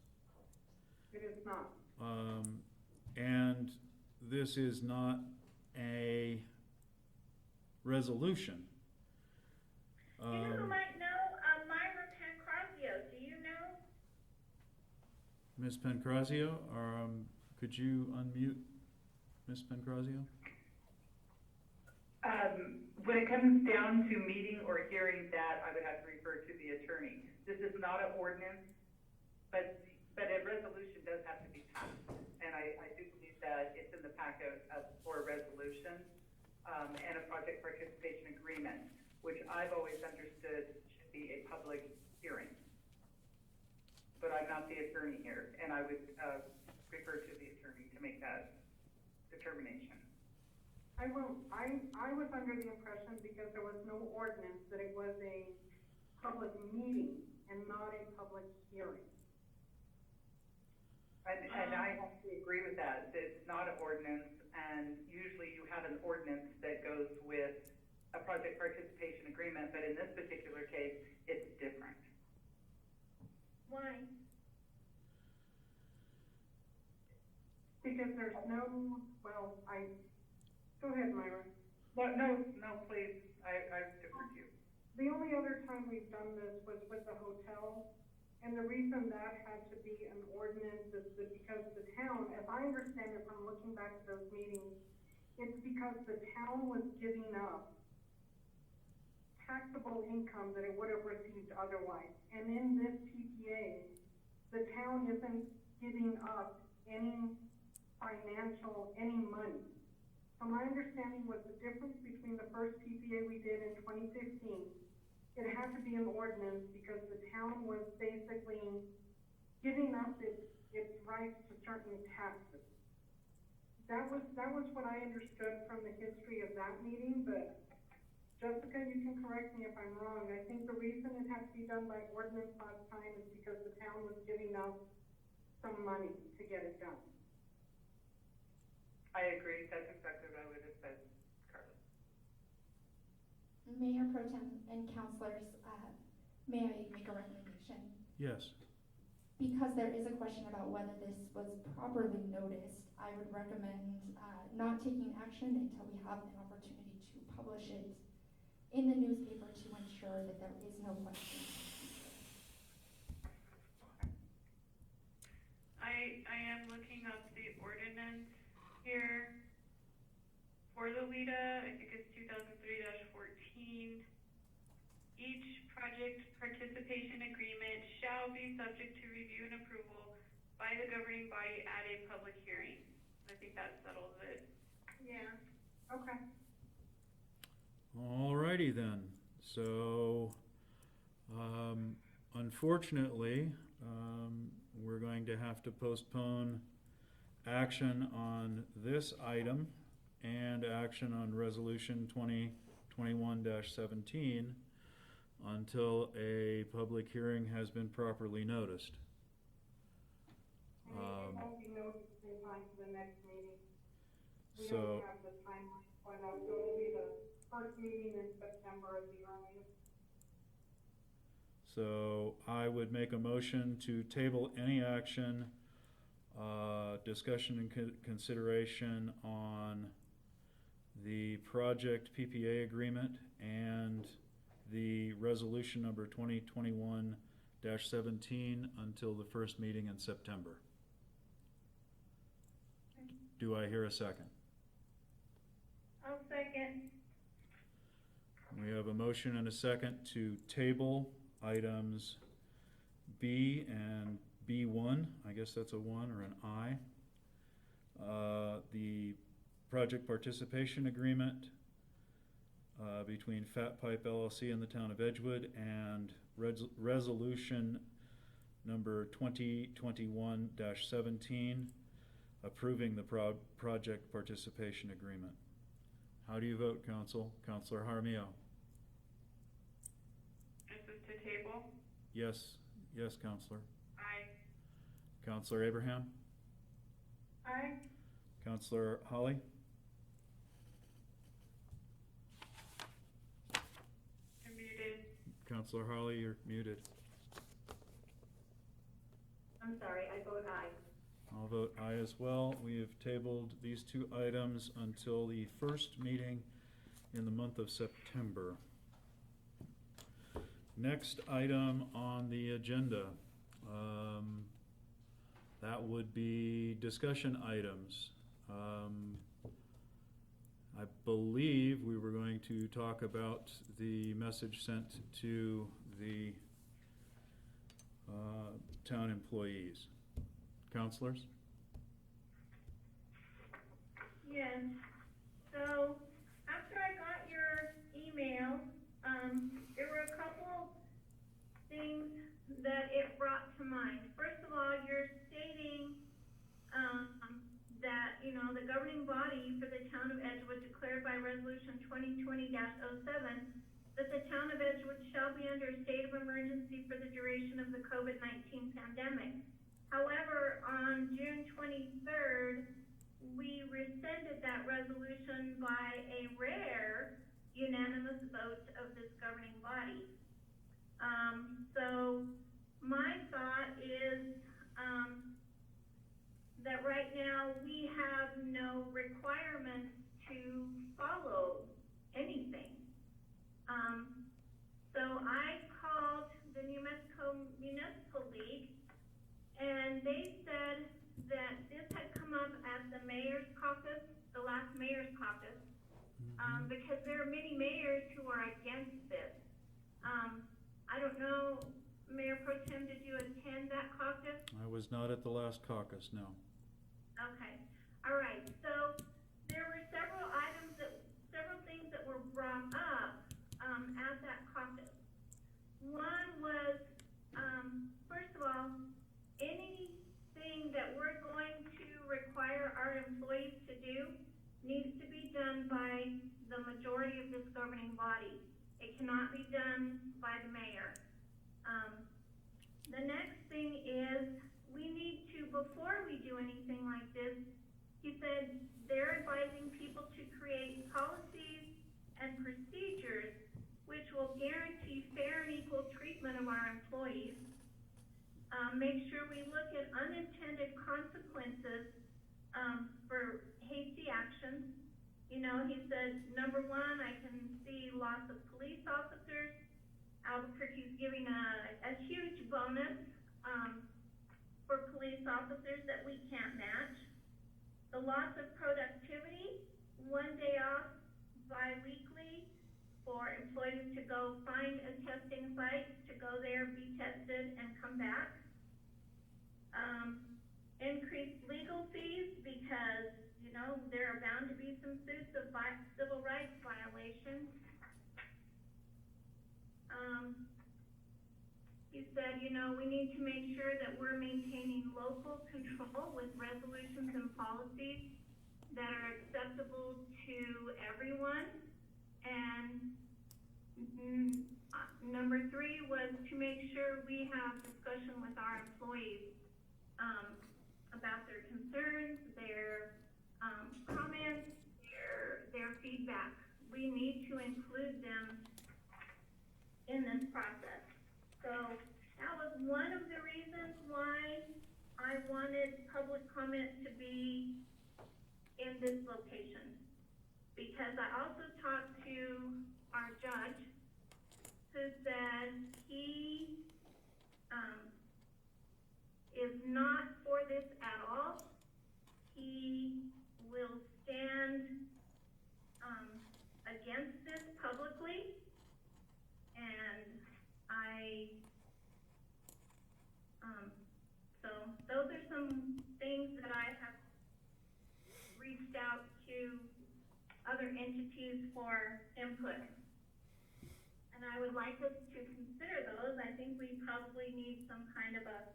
It is not. And this is not a resolution. You know who might know? Myra Pancrazio. Do you know? Ms. Pancrazio, could you unmute Ms. Pancrazio? When it comes down to meeting or hearing that, I would have to refer to the attorney. This is not an ordinance, but a resolution does have to be passed. And I do believe that it's in the packet for a resolution, and a project participation agreement, which I've always understood should be a public hearing. But I'm not the attorney here, and I would, refer to the attorney to make that determination. I was under the impression, because there was no ordinance, that it was a public meeting and not a public hearing. And I have to agree with that. It's not an ordinance, and usually you have an ordinance that goes with a project participation agreement, but in this particular case, it's different. Why? Because there's no, go ahead, Myra. No, please, I defer to you. The only other time we've done this was with the hotel, and the reason that had to be an ordinance is that because the town, as I understand it from looking back at those meetings, it's because the town was giving up taxable income that it would have received otherwise. And in this PPA, the town isn't giving up any money. So my understanding was the difference between the first PPA we did in 2015, it had to be an ordinance because the town was basically giving up its rights to certain taxes. That was what I understood from the history of that meeting, but Jessica, you can correct me if I'm wrong. I think the reason it had to be done by ordinance last time is because the town was giving up some money to get it done. I agree, that's exactly what I would have said, Carla. Mayor Pro Tem and councilors, may I make a recommendation? Yes. Because there is a question about whether this was properly noticed, I would recommend not taking action until we have an opportunity to publish it in the newspaper to ensure that there is no question. I am looking up the ordinance here for the LIDA. I think it's 2003-14. Each project participation agreement shall be subject to review and approval by the governing body at a public hearing. I think that settles it. Yeah, okay. Alrighty then. So, unfortunately, we're going to have to postpone action on this item and action on resolution 2021-17 until a public hearing has been properly noticed. And it won't be noticed in time for the next meeting. We So- don't have the timeline for that, so it'll be the first meeting in September at the earliest. So I would make a motion to table any action, discussion and consideration on the project PPA agreement and the resolution number 2021-17 until the first meeting in September. Do I hear a second? I'll second. We have a motion and a second to table items B and B1, I guess that's a 1 or an I. The project participation agreement between Fat Pipe LLC and the town of Edgewood and resolution number 2021-17 approving the project participation agreement. How do you vote, Council? Councilor Jaramillo? This is to table. Yes, yes, Councilor. Aye. Councilor Abraham? Aye. Councilor Holly? You're muted. Councilor Holly, you're muted. I'm sorry, I vote aye. I'll vote aye as well. We have tabled these two items until the first meeting in the month of September. Next item on the agenda, that would be discussion items. I believe we were going to talk about the message sent to the town employees. Counselors? Yes, so after I got your email, there were a couple things that it brought to mind. First of all, you're stating, that, the governing body for the town of Edgewood declared by resolution 2020-07 that the town of Edgewood shall be under a state of emergency for the duration of the COVID-19 pandemic. However, on June 23rd, we rescinded that resolution by a rare unanimous vote of this governing body. So my thought is, that right now we have no requirements to follow anything. So I called the New Mexico Municipal League, and they said that this had come up at the mayor's caucus, the last mayor's caucus, because there are many mayors who are against this. I don't know, Mayor Pro Tem, did you attend that caucus? I was not at the last caucus, no. Okay, all right, so there were several things that were brought up, at that caucus. One was, first of all, anything that we're going to require our employees to do needs to be done by the majority of this governing body. It cannot be done by the mayor. The next thing is, we need to, before we do anything like this, he said they're advising people to create policies and procedures which will guarantee fair and equal treatment of our employees. Make sure we look at unintended consequences for hasty actions. He said, number one, I can see loss of police officers. Albuquerque's giving a huge bonus for police officers that we can't match. The loss of productivity, 1 day off bi-weekly for employees to go find a testing site, to go there, be tested, and come back. Increased legal fees because, there are bound to be some suits of civil rights violations. He said, we need to make sure that we're maintaining local control with resolutions and policies that are acceptable to everyone. And number 3 was to make sure we have discussion with our employees about their concerns, their comments, their feedback. We need to include them in this process. So that was one of the reasons why I wanted public comment to be in this location. Because I also talked to our judge, who said he is not for this at all. He will stand against this publicly, and so those are some things that I have reached out to other entities for input. And I would like us to consider those. I think we probably need some kind of a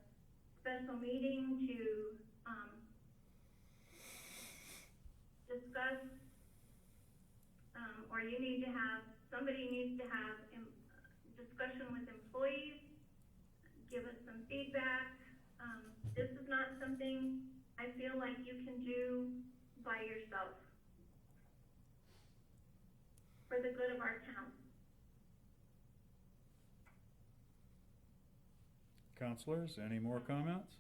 special meeting to discuss, or somebody needs to have discussion with employees, give us some feedback. This is not something I feel like you can do by yourself for the good of our town. Counselors, any more comments?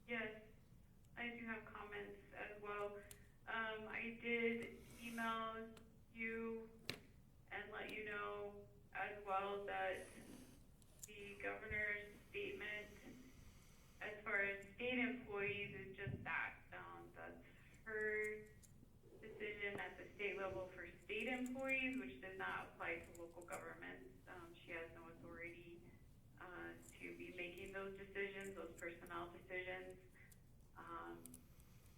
Yes, I do have comments as well. I did email you and let you know as well that the governor's statement as far as state employees is just that. That's those decisions, those personnel decisions.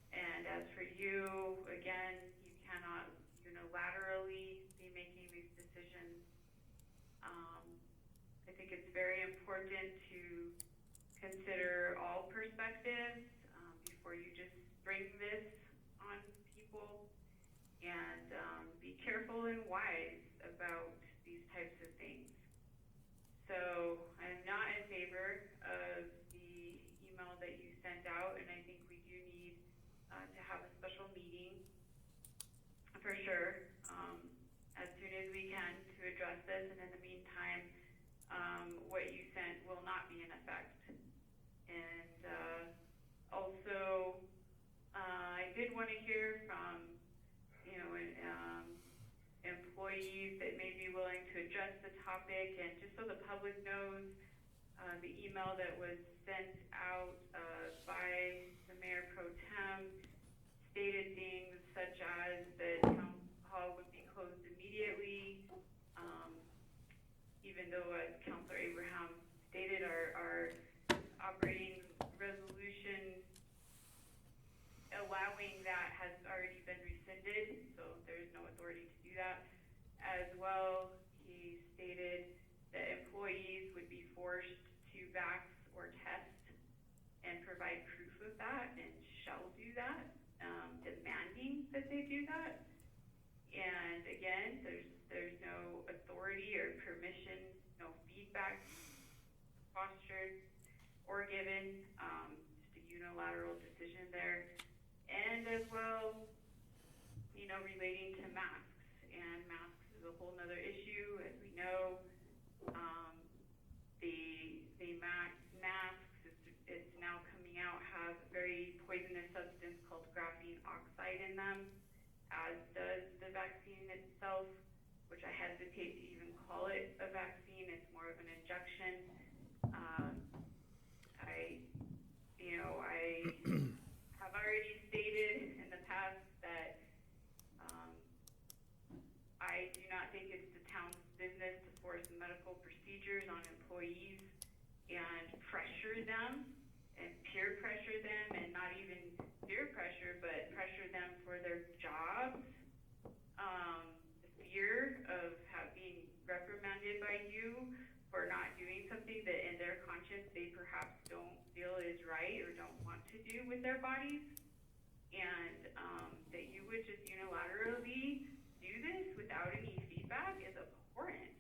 And as for you, again, you cannot unilaterally be making these decisions. I think it's very important to consider all perspectives before you just bring this on people, and be careful and wise about these types of things. So I'm not in favor of the email that you sent out, and I think we do need to have a special meeting for sure, as soon as we can, to address this. And in the meantime, what you sent will not be in effect. And also, I did want to hear from employees that may be willing to address the topic. And just so the public knows, the email that was sent out by the Mayor Pro Tem stated things such as that Town Hall would be closed immediately, even though, as Councilor Abraham stated, our operating resolution allowing that has already been rescinded, so there's no authority to do that. As well, he stated that employees would be forced to vax or test and provide proof of that, and shall do that, demanding that they do that. And again, there's no authority or permission, no feedback postured or given, just a unilateral decision there. And as well, relating to masks, and masks is a whole nother issue, as we know. The masks, it's now coming out, have a very poisonous substance called graphene oxide in them, as does the vaccine itself, which I hesitate to even call it a vaccine. It's more of an injection. I have already stated in the past that I do not think it's the town's business to force medical procedures on employees and pressure them and peer pressure them, and not even peer pressure, but pressure them for their jobs. The fear of being reprimanded by you for not doing something that in their conscience they perhaps don't feel is right or don't want to do with their bodies, and that you would just unilaterally do this without any feedback is abhorrent.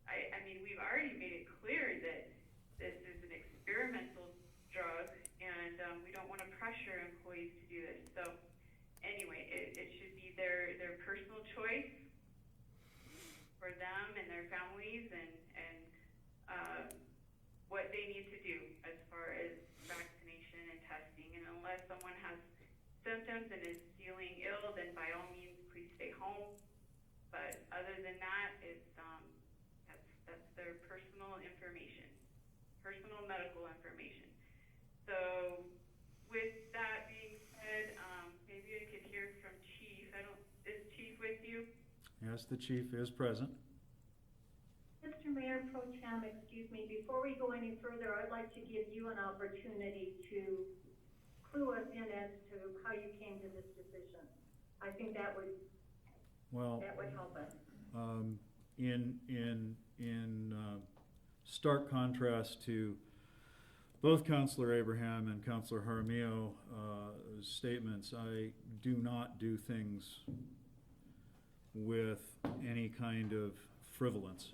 I mean, we've already made it clear that this is an experimental drug, and we don't want to pressure employees to do this. So anyway, it should be their personal choice for them and their families, and what they need to do as far as vaccination and testing. And unless someone has symptoms and is feeling ill, then by all means, please stay home. But other than that, it's that's their personal information, personal medical information. So with that being said, maybe I could hear from Chief. Is Chief with you? Yes, the chief is present. Mr. Mayor Pro Tem, excuse me, before we go any further, I'd like to give you an opportunity to clue us in as to how you came to this decision. I think that would help us. In stark contrast to both Councilor Abraham and Councilor Jaramillo's statements, I do not do things with any kind of frivolence.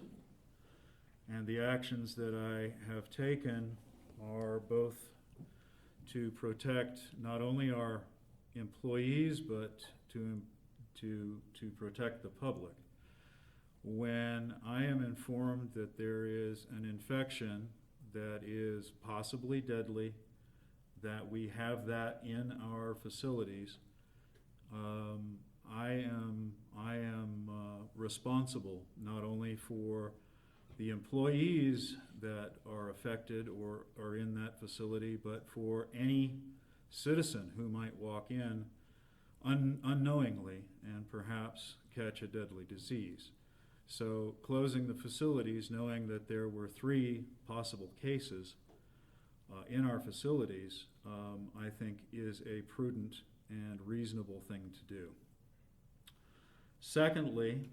And the actions that I have taken are both to protect not only our employees, but to protect the public. When I am informed that there is an infection that is possibly deadly, that we have that in our facilities, I am responsible not only for the employees that are affected or are in that facility, but for any citizen who might walk in unknowingly and perhaps catch a deadly disease. So closing the facilities, knowing that there were 3 possible cases, in our facilities, I think is a prudent and reasonable thing to do. Secondly,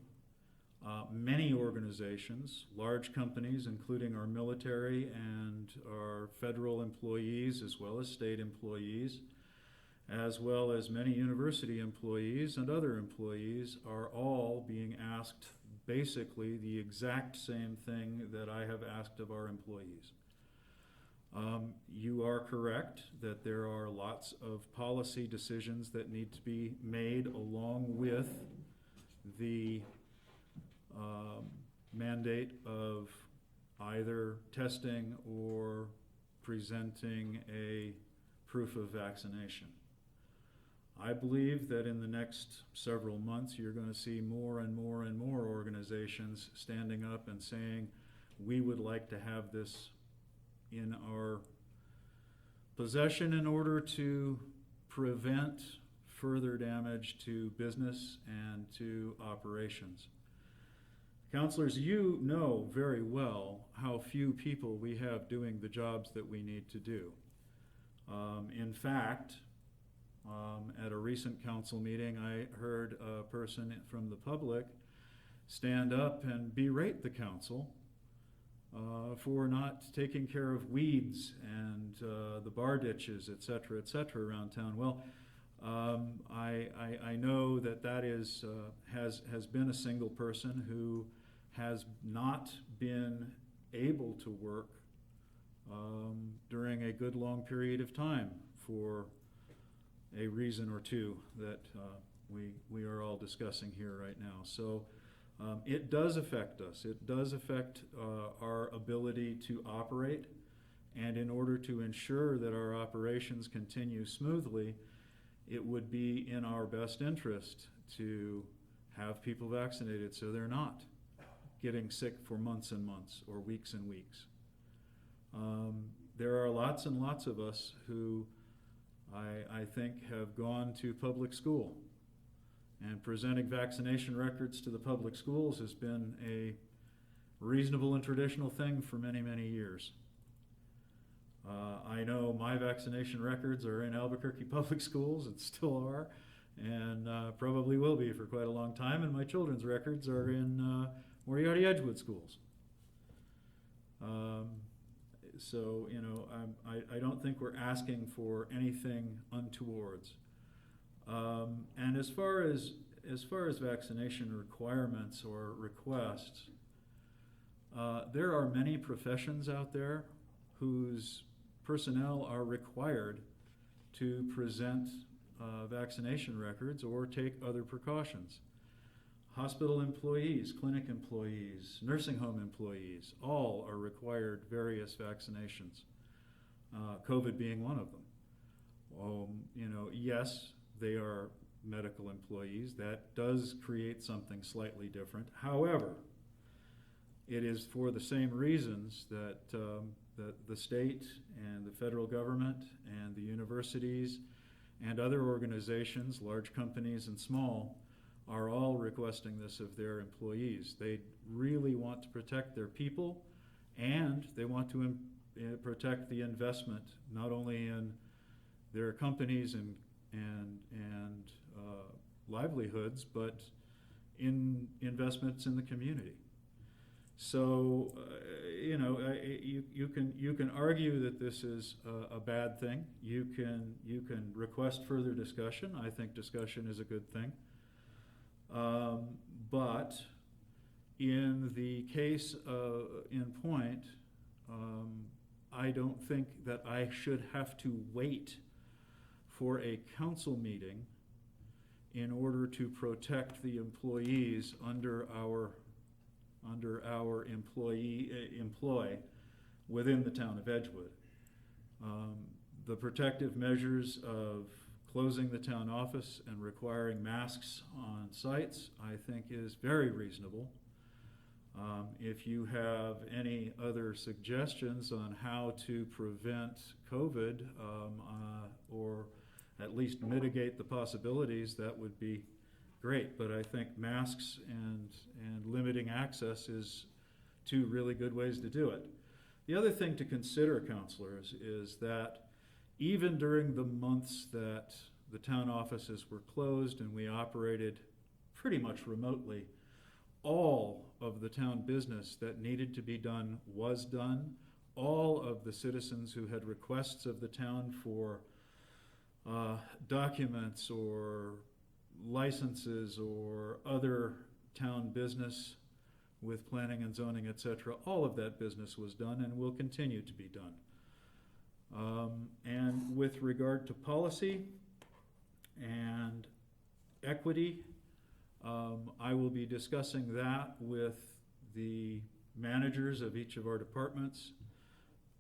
many organizations, large companies, including our military and our federal employees, as well as state employees, as well as many university employees and other employees, are all being asked basically the exact same thing that I have asked of our employees. You are correct that there are lots of policy decisions that need to be made along with the mandate of either testing or presenting a proof of vaccination. I believe that in the next several months you're going to see more and more and more organizations standing up and saying, we would like to have this in our possession in order to prevent further damage to business and to operations. Counselors, you know very well how few people we have doing the jobs that we need to do. In fact, at a recent council meeting, I heard a person from the public stand up and berate the council for not taking care of weeds and the bar ditches, et cetera, around town. Well, I know that is has been a single person who has not been able to work during a good long period of time for a reason or two that we are all discussing here right now. So it does affect us. It does affect our ability to operate, and in order to ensure that our operations continue smoothly, it would be in our best interest to have people vaccinated so they're not getting sick for months and months or weeks and weeks. There are lots and lots of us who I think have gone to public school, and presenting vaccination records to the public schools has been a reasonable and traditional thing for many, many years. I know my vaccination records are in Albuquerque public schools, and still are, and probably will be for quite a long time, and my children's records are in Moriarty Edgewood schools. So, you know, I don't think we're asking for anything untowards. And as far as vaccination requirements or requests, there are many professions out there whose personnel are required to present vaccination records or take other precautions. Hospital employees, clinic employees, nursing home employees, all are required various vaccinations, COVID being one of them. You know, yes, they are medical employees. That does create something slightly different. However, it is for the same reasons that the state and the federal government and the universities and other organizations, large companies and small, are all requesting this of their employees. They really want to protect their people, and they want to protect the investment, not only in their companies and livelihoods, but in investments in the community. So, you know, you can argue that this is a bad thing. You can request further discussion. I think discussion is a good thing. But in the case in point, I don't think that I should have to wait for a council meeting in order to protect the employees under our employ within the town of Edgewood. The protective measures of closing the town office and requiring masks on sites, I think, is very reasonable. If you have any other suggestions on how to prevent COVID or at least mitigate the possibilities, that would be great. But I think masks and limiting access is two really good ways to do it. The other thing to consider, counselors, is that even during the months that the town offices were closed and we operated pretty much remotely, all of the town business that needed to be done was done. All of the citizens who had requests of the town for documents or licenses or other town business with planning and zoning, etc., all of that business was done and will continue to be done. And with regard to policy and equity, I will be discussing that with the managers of each of our departments,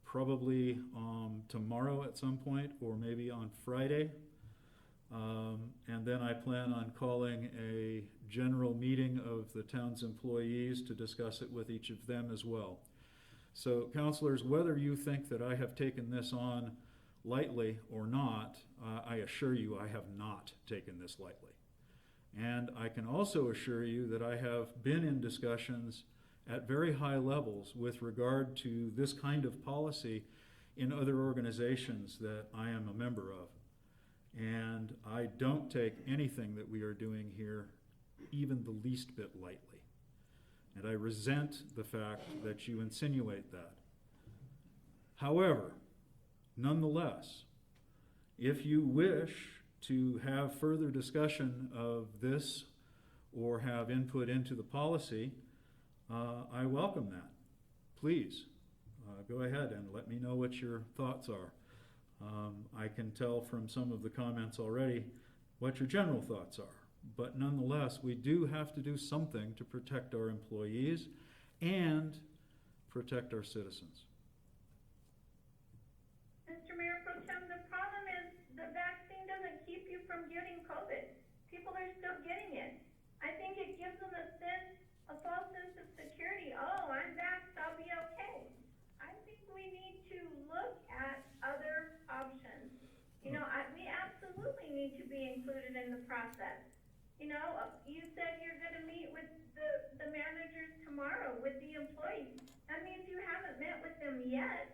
probably tomorrow at some point, or maybe on Friday. And then I plan on calling a general meeting of the town's employees to discuss it with each of them as well. So, counselors, whether you think that I have taken this on lightly or not, I assure you I have not taken this lightly. And I can also assure you that I have been in discussions at very high levels with regard to this kind of policy in other organizations that I am a member of. And I don't take anything that we are doing here even the least bit lightly. And I resent the fact that you insinuate that. However, nonetheless, if you wish to have further discussion of this or have input into the policy, I welcome that. Please, go ahead and let me know what your thoughts are. I can tell from some of the comments already what your general thoughts are. But nonetheless, we do have to do something to protect our employees and protect our citizens. Mr. Mayor Pro Tem, the problem is the vaccine doesn't keep you from getting COVID. People are still getting it. I think it gives them a false sense of security. Oh, I'm vaxxed, I'll be okay. I think we need to look at other options. You know, we absolutely need to be included in the process. You know, you said you're gonna meet with the managers tomorrow, with the employees. That means you haven't met with them yet.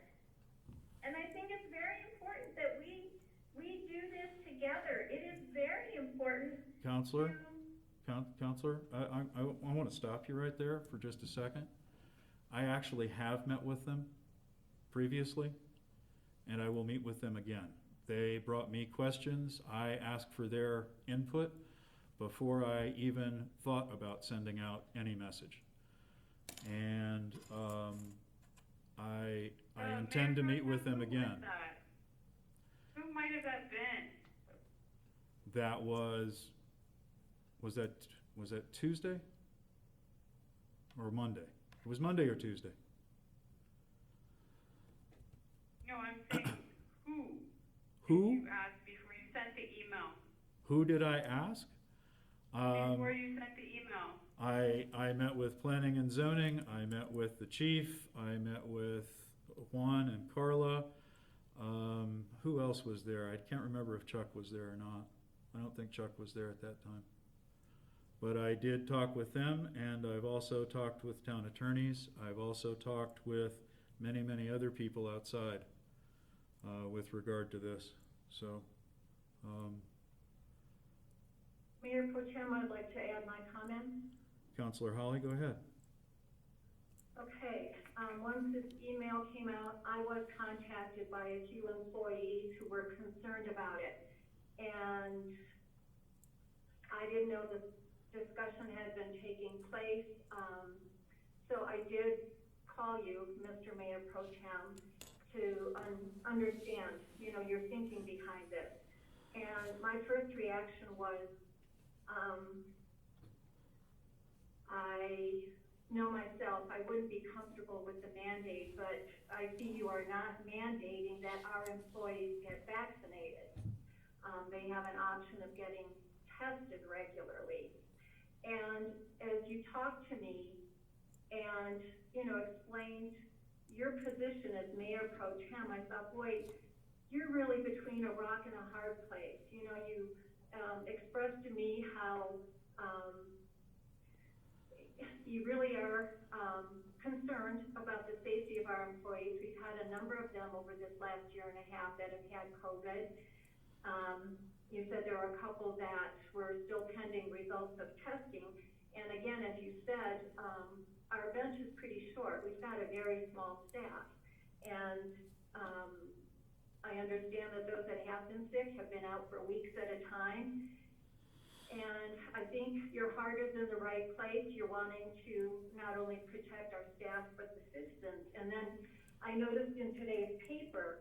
And I think it's very important that we do this together. It is very important. Counselor, Counselor, I want to stop you right there for just a second. I actually have met with them previously, and I will meet with them again. They brought me questions. I asked for their input before I even thought about sending out any message. And I intend to meet with them again. Who might have that been? That was that Tuesday or Monday? It was Monday or Tuesday. No, I'm saying who? Who? Did you ask before you sent the email? Who did I ask? Before you sent the email. I met with planning and zoning. I met with the chief. I met with Juan and Carla. Who else was there? I can't remember if Chuck was there or not. I don't think Chuck was there at that time. But I did talk with them, and I've also talked with town attorneys. I've also talked with many, many other people outside with regard to this. So, Mayor Pro Tem, I'd like to add my comments. Councilor Holly, go ahead. Okay, once this email came out, I was contacted by a few employees who were concerned about it. And I didn't know the discussion had been taking place. So I did call you, Mr. Mayor Pro Tem, to understand, you know, your thinking behind this. And my first reaction was, I know myself, I wouldn't be comfortable with the mandate, but I see you are not mandating that our employees get vaccinated. They have an option of getting tested regularly. And as you talked to me and, you know, explained your position as Mayor Pro Tem, I thought, boy, you're really between a rock and a hard place. You know, you expressed to me how you really are concerned about the safety of our employees. We've had a number of them over this last year and a half that have had COVID. You said there were a couple that were still pending results of testing. And again, as you said, our bench is pretty short. We've got a very small staff. And I understand that those that have been sick have been out for weeks at a time. And I think your heart is in the right place. You're wanting to not only protect our staff, but the citizens. And then I noticed in today's paper,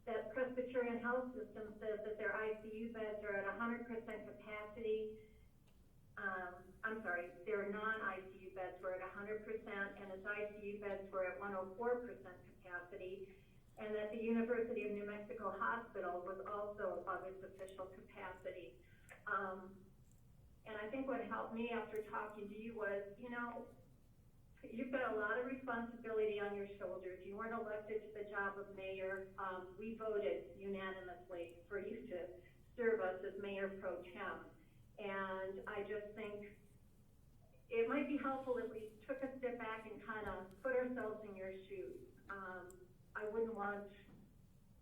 that Presbyterian Health System says that their ICU beds are at 100% capacity. I'm sorry, their non-ICU beds were at 100%, and its ICU beds were at 104% capacity, and that the University of New Mexico Hospital was also above its official capacity. And I think what helped me after talking to you was, you know, you've got a lot of responsibility on your shoulders. You weren't elected to the job of mayor. We voted unanimously for you to serve us as mayor pro tem. And I just think it might be helpful if we took a step back and kind of put ourselves in your shoes. I wouldn't want,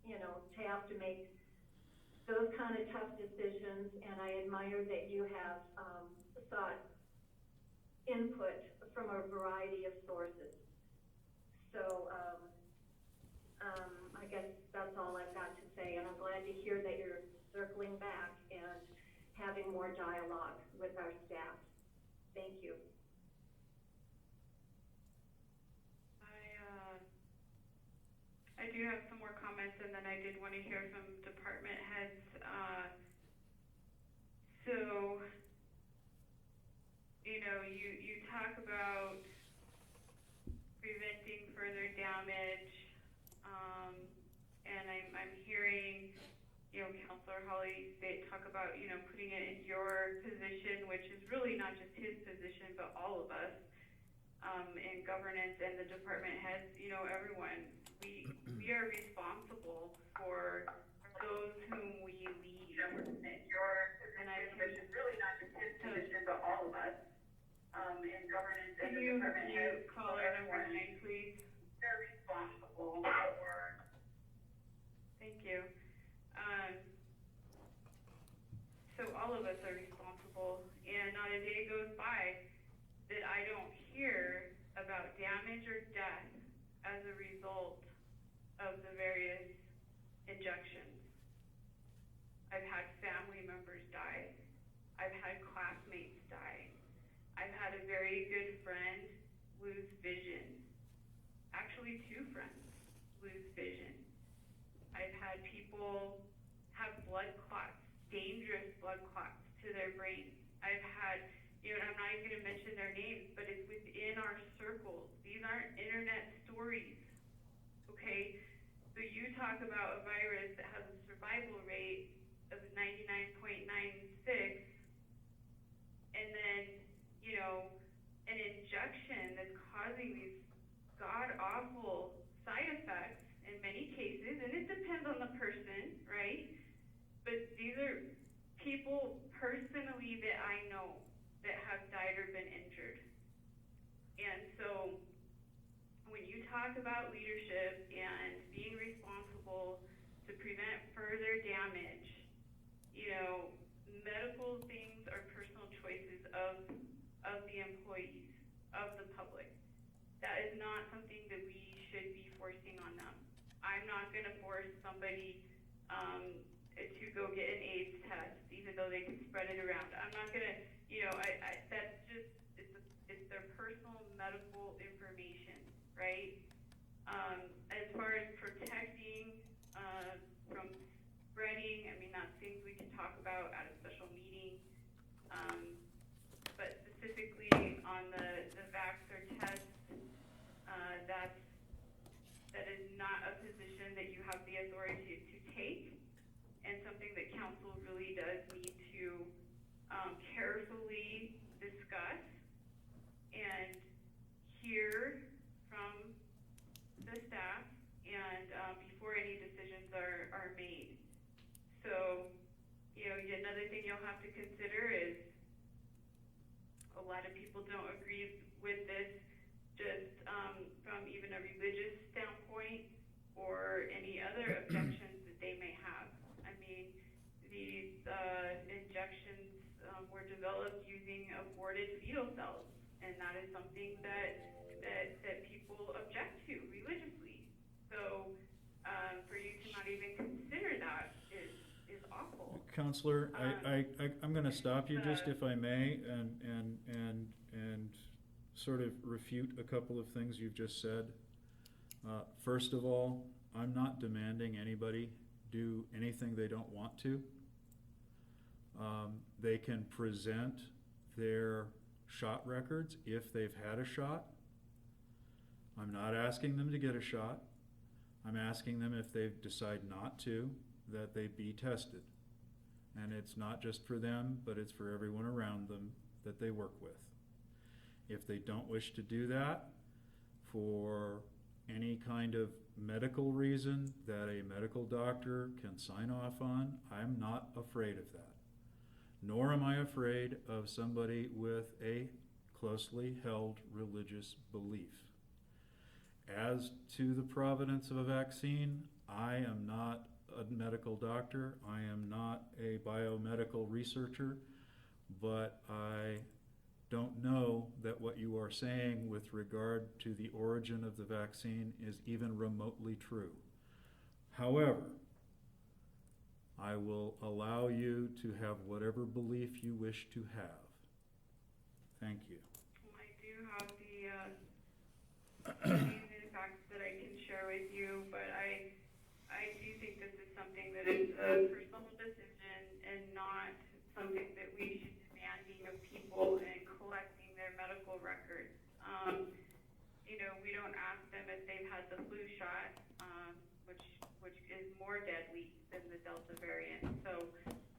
you know, to have to make those kind of tough decisions, and I admire that you have sought input from a variety of sources. So I guess that's all I've got to say, and I'm glad to hear that you're circling back and having more dialogue with our staff. Thank you. I do have some more comments, and then I did want to hear from department heads. So, you know, you talk about preventing further damage, and I'm hearing, you know, Councilor Holly talk about, you know, putting it in your position, which is really not just his position, but all of us, in governance and the department heads, you know, everyone. We are responsible for those whom we lead. And I think it's really not just his position, but all of us, in governance and the department heads. Can you call our number 9, please? They're responsible for. Thank you. So all of us are responsible, and not a day goes by that I don't hear about damage or death as a result of the various injections. I've had family members die. I've had classmates die. I've had a very good friend lose vision. Actually, 2 friends lose vision. I've had people have blood clots, dangerous blood clots to their brains. I've had, you know, and I'm not even going to mention their names, but it's within our circles. These aren't internet stories, okay? So you talk about a virus that has a survival rate of 99.96, and then, you know, an injection that's causing these god-awful side effects in many cases, and it depends on the person, right? But these are people personally that I know that have died or been injured. And so when you talk about leadership and being responsible to prevent further damage, you know, medical things are personal choices of the employees, of the public. That is not something that we should be forcing on them. I'm not going to force somebody to go get an AIDS test, even though they can spread it around. I'm not going to, you know, that's just, it's their personal medical information, right? As far as protecting from spreading, I mean, that's things we can talk about at a special meeting. But specifically on the Vaxxer test, that is not a position that you have the authority to take, and something that council really does need to carefully discuss and hear from the staff, and before any decisions are made. So, you know, another thing you'll have to consider is a lot of people don't agree with this just from even a religious standpoint or any other objections that they may have. I mean, these injections were developed using aborted fetal cells, and that is something that people object to religiously. So for you to not even consider that is awful. Counselor, I'm going to stop you just if I may, and sort of refute a couple of things you've just said. First of all, I'm not demanding anybody do anything they don't want to. They can present their shot records if they've had a shot. I'm not asking them to get a shot. I'm asking them, if they decide not to, that they be tested. And it's not just for them, but it's for everyone around them that they work with. If they don't wish to do that for any kind of medical reason that a medical doctor can sign off on, I'm not afraid of that. Nor am I afraid of somebody with a closely held religious belief. As to the provenance of a vaccine, I am not a medical doctor, I am not a biomedical researcher, but I don't know that what you are saying with regard to the origin of the vaccine is even remotely true. However, I will allow you to have whatever belief you wish to have. Thank you. Well, I do have the amazing facts that I can share with you, but I do think this is something that is a personal decision and not something that we should be demanding of people and collecting their medical records. We don't ask them if they've had the flu shot, which is more deadly than the Delta variant. So,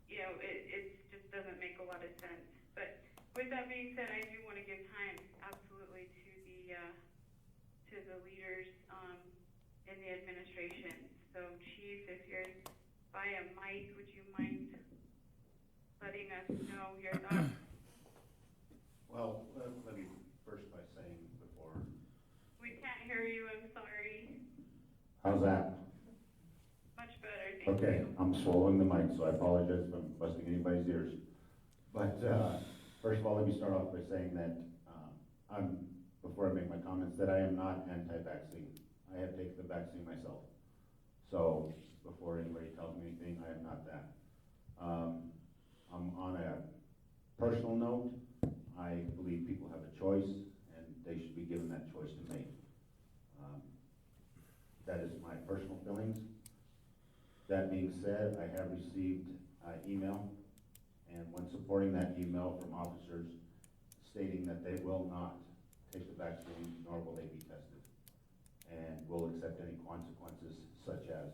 it just doesn't make a lot of sense. But with that being said, I do want to give time absolutely to the leaders in the administration. So, Chief, if you're by a mic, would you mind letting us know your thoughts? Well, let me first by saying before. We can't hear you, I'm sorry. How's that? Much better, thank Okay, you. I'm swallowing the mic, so I apologize if I'm busting anybody's ears. But first of all, let me start off by saying that before I make my comments, that I am not anti-vaccine. I have taken the vaccine myself. So before anybody tells me anything, I am not that. I'm on a personal note. I believe people have a choice, and they should be given that choice to make. That is my personal feelings. That being said, I have received email, and when supporting that email from officers stating that they will not take the vaccine, nor will they be tested, and will accept any consequences such as.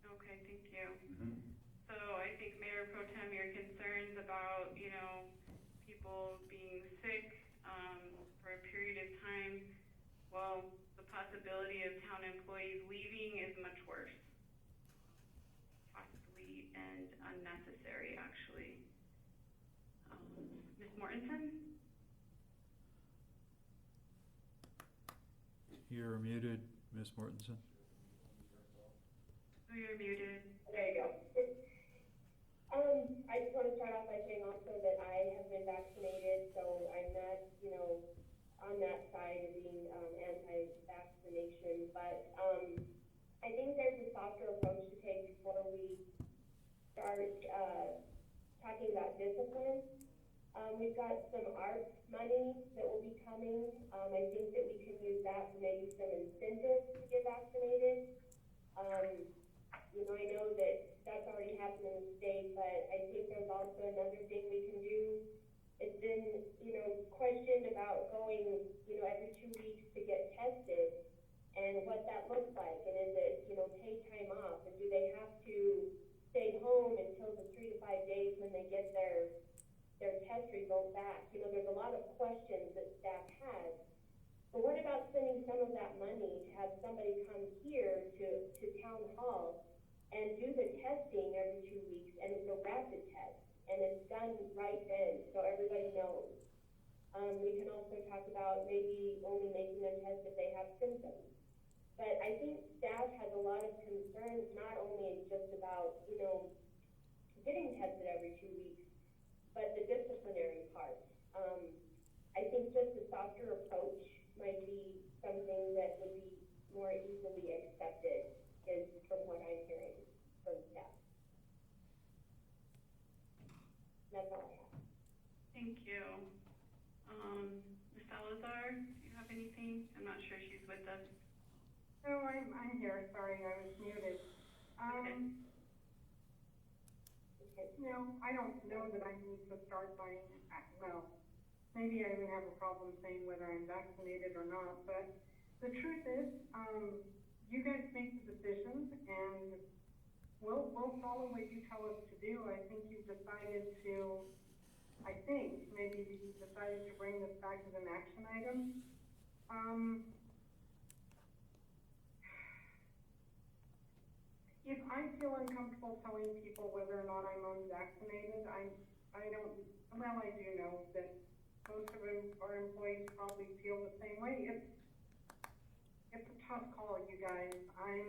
Okay, thank you. So I think Mayor Pro Tem, your concerns about, people being sick for a period of time, well, the possibility of town employees leaving is much worse. Possibly and unnecessary, actually. Ms. Mortensen? You're muted, Ms. Mortensen. Oh, you're muted. There you go. I just want to start off by saying also that I have been vaccinated, so I'm not, on that side of being anti-vaccination. But I think there's a softer approach to take before we start talking about discipline. We've got some ARP money that will be coming. I think that we can use that for maybe some incentives to get vaccinated. I know that that's already happened in the state, but I think there's also another thing we can do. It's been, questioned about going, every 2 weeks to get tested and what that looks like. And is it, paid time off? And do they have to stay home until the 3 to 5 days when they get their test result back? There's a lot of questions that staff has. But what about spending some of that money to have somebody come here to town hall and do the testing every 2 weeks, and it's a rapid test, and it's done right then, so everybody knows. We can also talk about maybe only making a test if they have symptoms. But I think staff has a lot of concerns, not only just about, getting tested every 2 weeks, but the disciplinary part. I think just a softer approach might be something that would be more easily accepted, is from what I'm hearing from staff. That's all I have. Thank you. Ms. Salazar, do you have anything? I'm not sure she's with us. No, I'm here, sorry, I was muted. I don't know that I need to start by, well, maybe I even have a problem saying whether I'm vaccinated or not, but the truth is, you guys make the decisions, and we'll follow what you tell us to do. I think you've decided to, bring this back as an action item. If I feel uncomfortable telling people whether or not I'm unvaccinated, I do know that most of our employees probably feel the same way. It's a tough call, you guys. I'm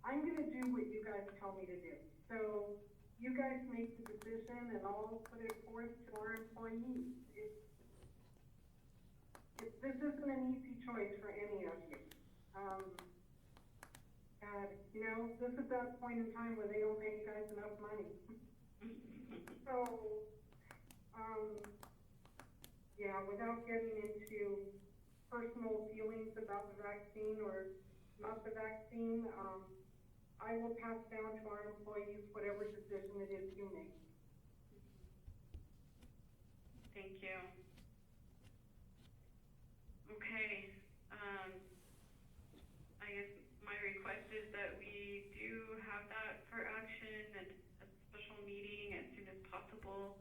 gonna do what you guys tell me to do. So you guys make the decision, and I'll put it forth to our employees. This isn't an easy choice for any of you. This is that point in time where they don't pay you guys enough money. So, without getting into personal feelings about the vaccine or not the vaccine, I will pass down to our employees whatever decision it is you make. Thank you. Okay, I guess my request is that we do have that for action at a special meeting as soon as possible,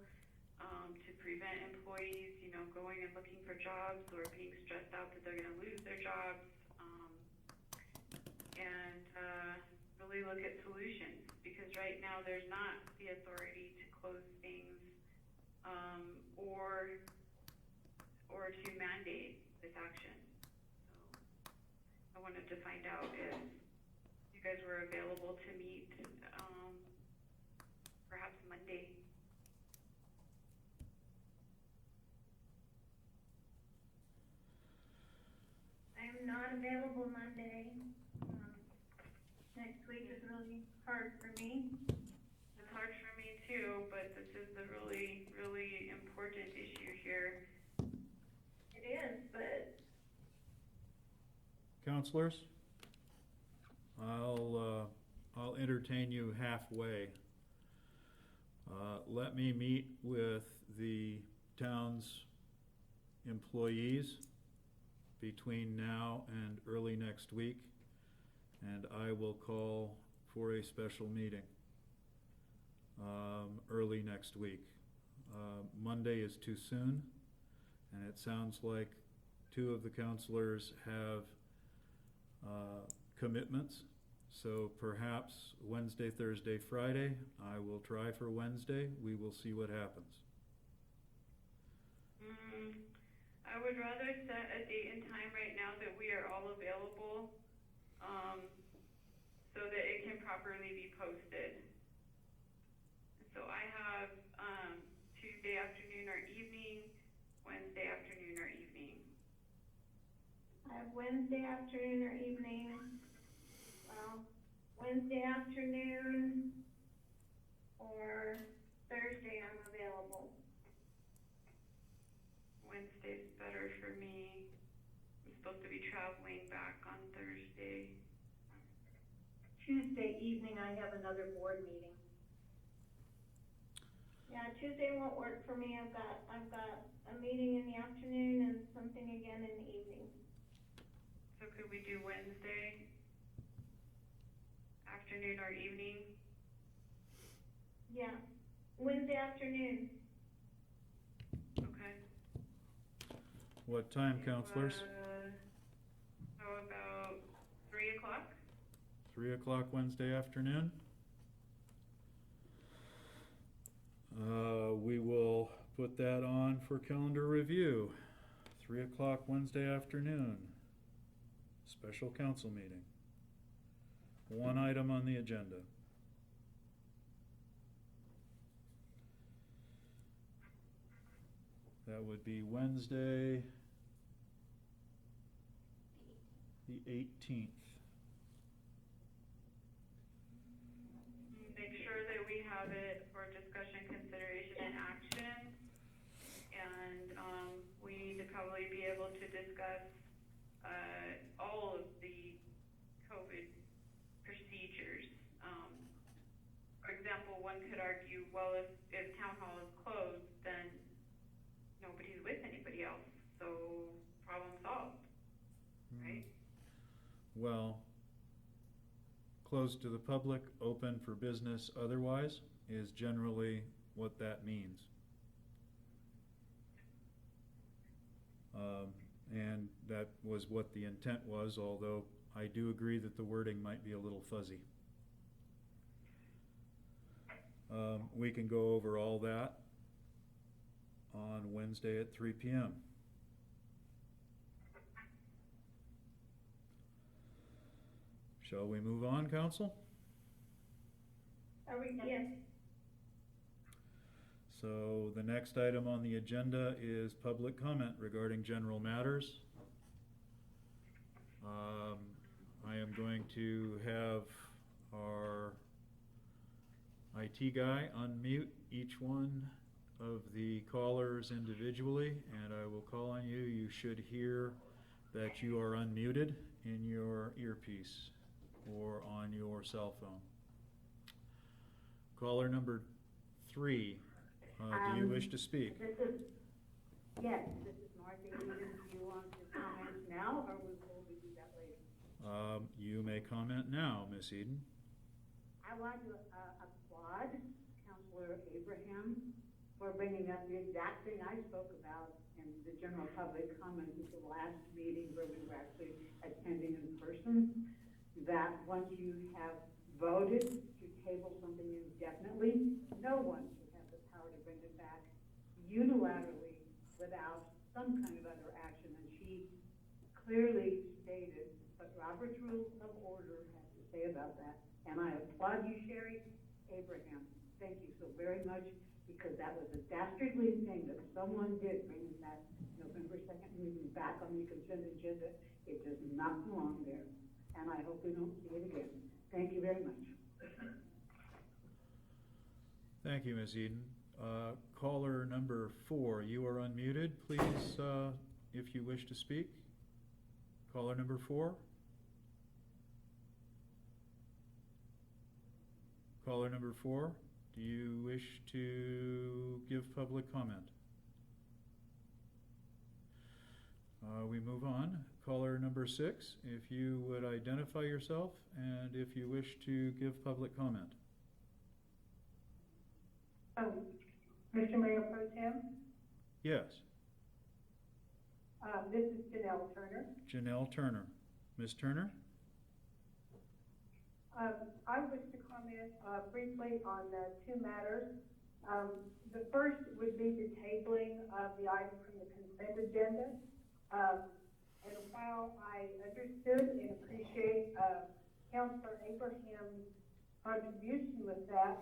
to prevent employees, going and looking for jobs or being stressed out that they're gonna lose their jobs, and really look at solutions, because right now there's not the authority to close things, or to mandate this action. So I wanted to find out if you guys were available to meet, perhaps Monday. I'm not available Monday. Next week is really hard for me. It's hard for me too, but this is a really, really important issue here. It is, but Counselors, I'll entertain you halfway. Let me meet with the town's employees between now and early next week, and I will call for a special meeting early next week. Monday is too soon, and it sounds like two of the counselors have commitments. So perhaps Wednesday, Thursday, Friday. I will try for Wednesday. We will see what happens. I would rather set a date and time right now that we are all available, so that it can properly be posted. So I have Tuesday afternoon or evening, Wednesday afternoon or evening. I have Wednesday afternoon or evening. Well, Wednesday afternoon or Thursday I'm available. Wednesday's better for me. I'm supposed to be traveling back on Thursday. Tuesday evening I have another board meeting. Yeah, Tuesday won't work for me. I've got a meeting in the afternoon and something again in the evening. So could we do Wednesday afternoon or evening? Yeah, Wednesday afternoon. Okay. What time, counselors? How about 3 o'clock? 3 o'clock Wednesday afternoon? We will put that on for calendar review. 3 o'clock Wednesday afternoon. Special council meeting. One item on the agenda. That would be Wednesday, the 18th. Make sure that we have it for discussion, consideration, and action. And, we need to probably be able to discuss, all of the COVID procedures. For example, one could argue, well, if town hall is closed, then nobody's with anybody else, so problem solved, right? Well, closed to the public, open for business otherwise is generally what that means. And that was what the intent was, although I do agree that the wording might be a little fuzzy. We can go over all that on Wednesday at 3 p.m. Shall we move on, council? Are we, yes, So the next item on the agenda is public comment regarding general matters. I am going to have our IT guy unmute each one of the callers individually, and I will call on you. You should hear that you are unmuted in your earpiece or on your cell phone. Caller number 3, do you wish to speak? Yes, this is Martha. Do you want to comment now, or will we do that later? You may comment now, Miss Eden. I want to applaud Councilor Abraham for bringing up the exact thing I spoke about in the general public comment at the last meeting where we were actually attending in person, that once you have voted to table something indefinitely, no one should have the power to bring it back unilaterally without some kind of other action. And she clearly stated what Robert's Rules of Order has to say about that. And I applaud you, Sherry Abraham. Thank you so very much, because that was a dastardly thing that someone did, bringing that November 2nd meeting back on the consent agenda. It does not belong there, and I hope we don't see it again. Thank you very much. Thank you, Ms. Eden. Caller number 4, you are unmuted. Please, if you wish to speak. Caller number 4. Caller number 4, do you wish to give public comment? We move on. Caller number 6, if you would identify yourself and if you wish to give public comment. Mr. Mayor Pro Tem, Yes, this is Janelle Turner. Janelle Turner. Ms. Turner? I wish to comment briefly on 2 matters. The first would be the tabling of the item from the consent agenda. And while I understood and appreciate Councilor Abraham's contribution with that,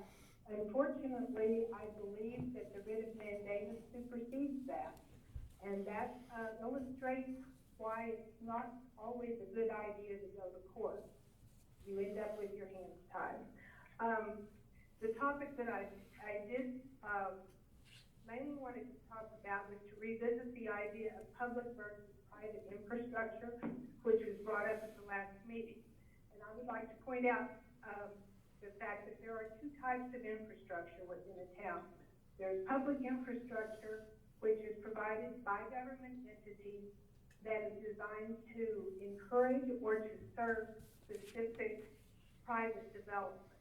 unfortunately, I believe that the writ of mandamus supersedes that. And that illustrates why it's not always a good idea to go to court. You end up with your hands tied. The topic that I did mainly wanted to talk about was to revisit the idea of public versus private infrastructure, which was brought up at the last meeting. And I would like to point out the fact that there are 2 types of infrastructure within a town. There's public infrastructure, which is provided by government entities that is designed to encourage or to serve specific private development.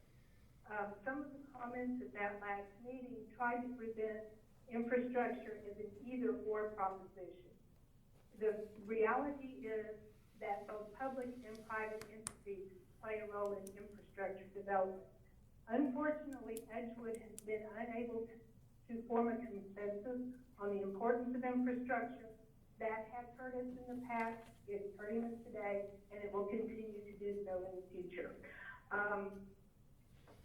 Some of the comments at that last meeting tried to present infrastructure as an either-or proposition. The reality is that both public and private entities play a role in infrastructure development. Unfortunately, Edgewood has been unable to form a consensus on the importance of infrastructure. That has hurt us in the past, it's hurting us today, and it will continue to do so in the future.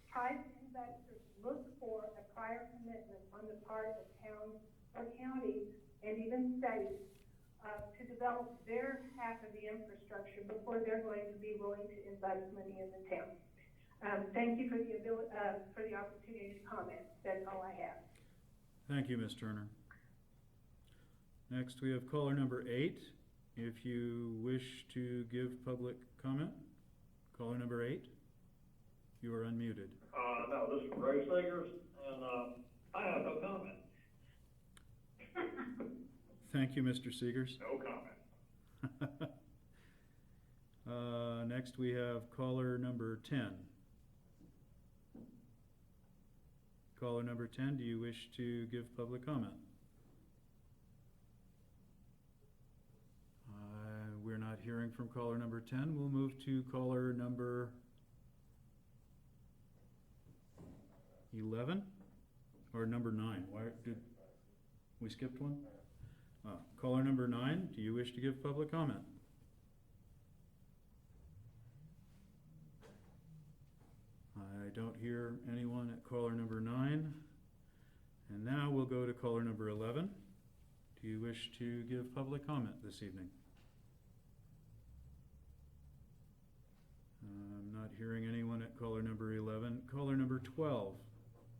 Private investors look for a prior commitment on the part of towns or counties and even states to develop their half of the infrastructure before they're going to be willing to invest money in the town. Thank you for the opportunity to comment. That's all I have. Thank you, Ms. Turner. Next, we have caller number 8. If you wish to give public comment, caller number 8, you are unmuted. No, this is Ray Sagers, and I have no comment. Thank you, Mr. Seegers. No comment. Next, we have caller number 10. Caller number 10, do you wish to give public comment? We're not hearing from caller number 10. We'll move to caller number 11 or number 9. Why did we skipped one? Caller number 9, do you wish to give public comment? I don't hear anyone at caller number 9. And now we'll go to caller number 11. Do you wish to give public comment this evening? I'm not hearing anyone at caller number 11. Caller number 12.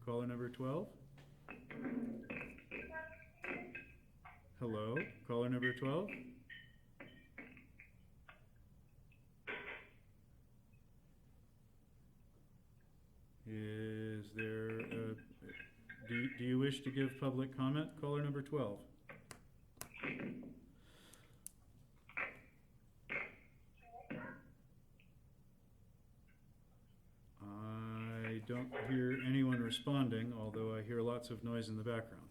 Caller number 12? Hello? Caller number 12? Is there a... Do you wish to give public comment? Caller number 12. I don't hear anyone responding, although I hear lots of noise in the background.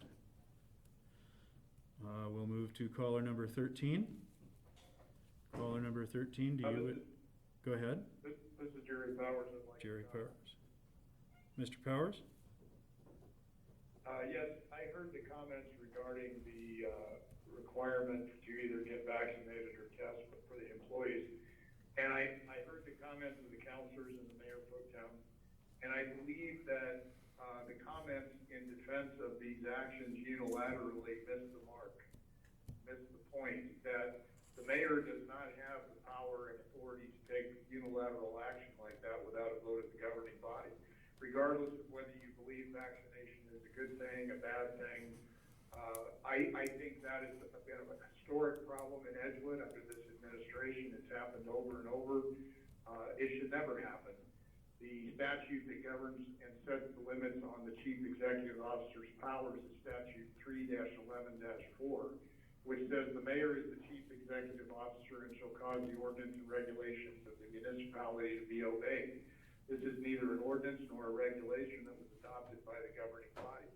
We'll move to caller number 13. Caller number 13, do you... Go ahead. This is Jerry Powers. Jerry Powers. Mr. Powers? Yes, I heard the comments regarding the requirement to either get vaccinated or test for the employees. And I heard the comments of the counselors and the mayor pro tem. And I believe that the comments in defense of these actions unilaterally missed the mark, missed the point that the mayor does not have the power and authority to take unilateral action like that without a vote of the governing body. Regardless of whether you believe vaccination is a good thing, a bad thing, I think that is a bit of a historic problem in Edgewood under this administration. It's happened over and over. It should never happen. The statute that governs and sets the limits on the chief executive officer's powers is statute 3-11-4, which says the mayor is the chief executive officer and shall cause the ordinance and regulations of the municipality to be obeyed. This is neither an ordinance nor a regulation that was adopted by the governing body.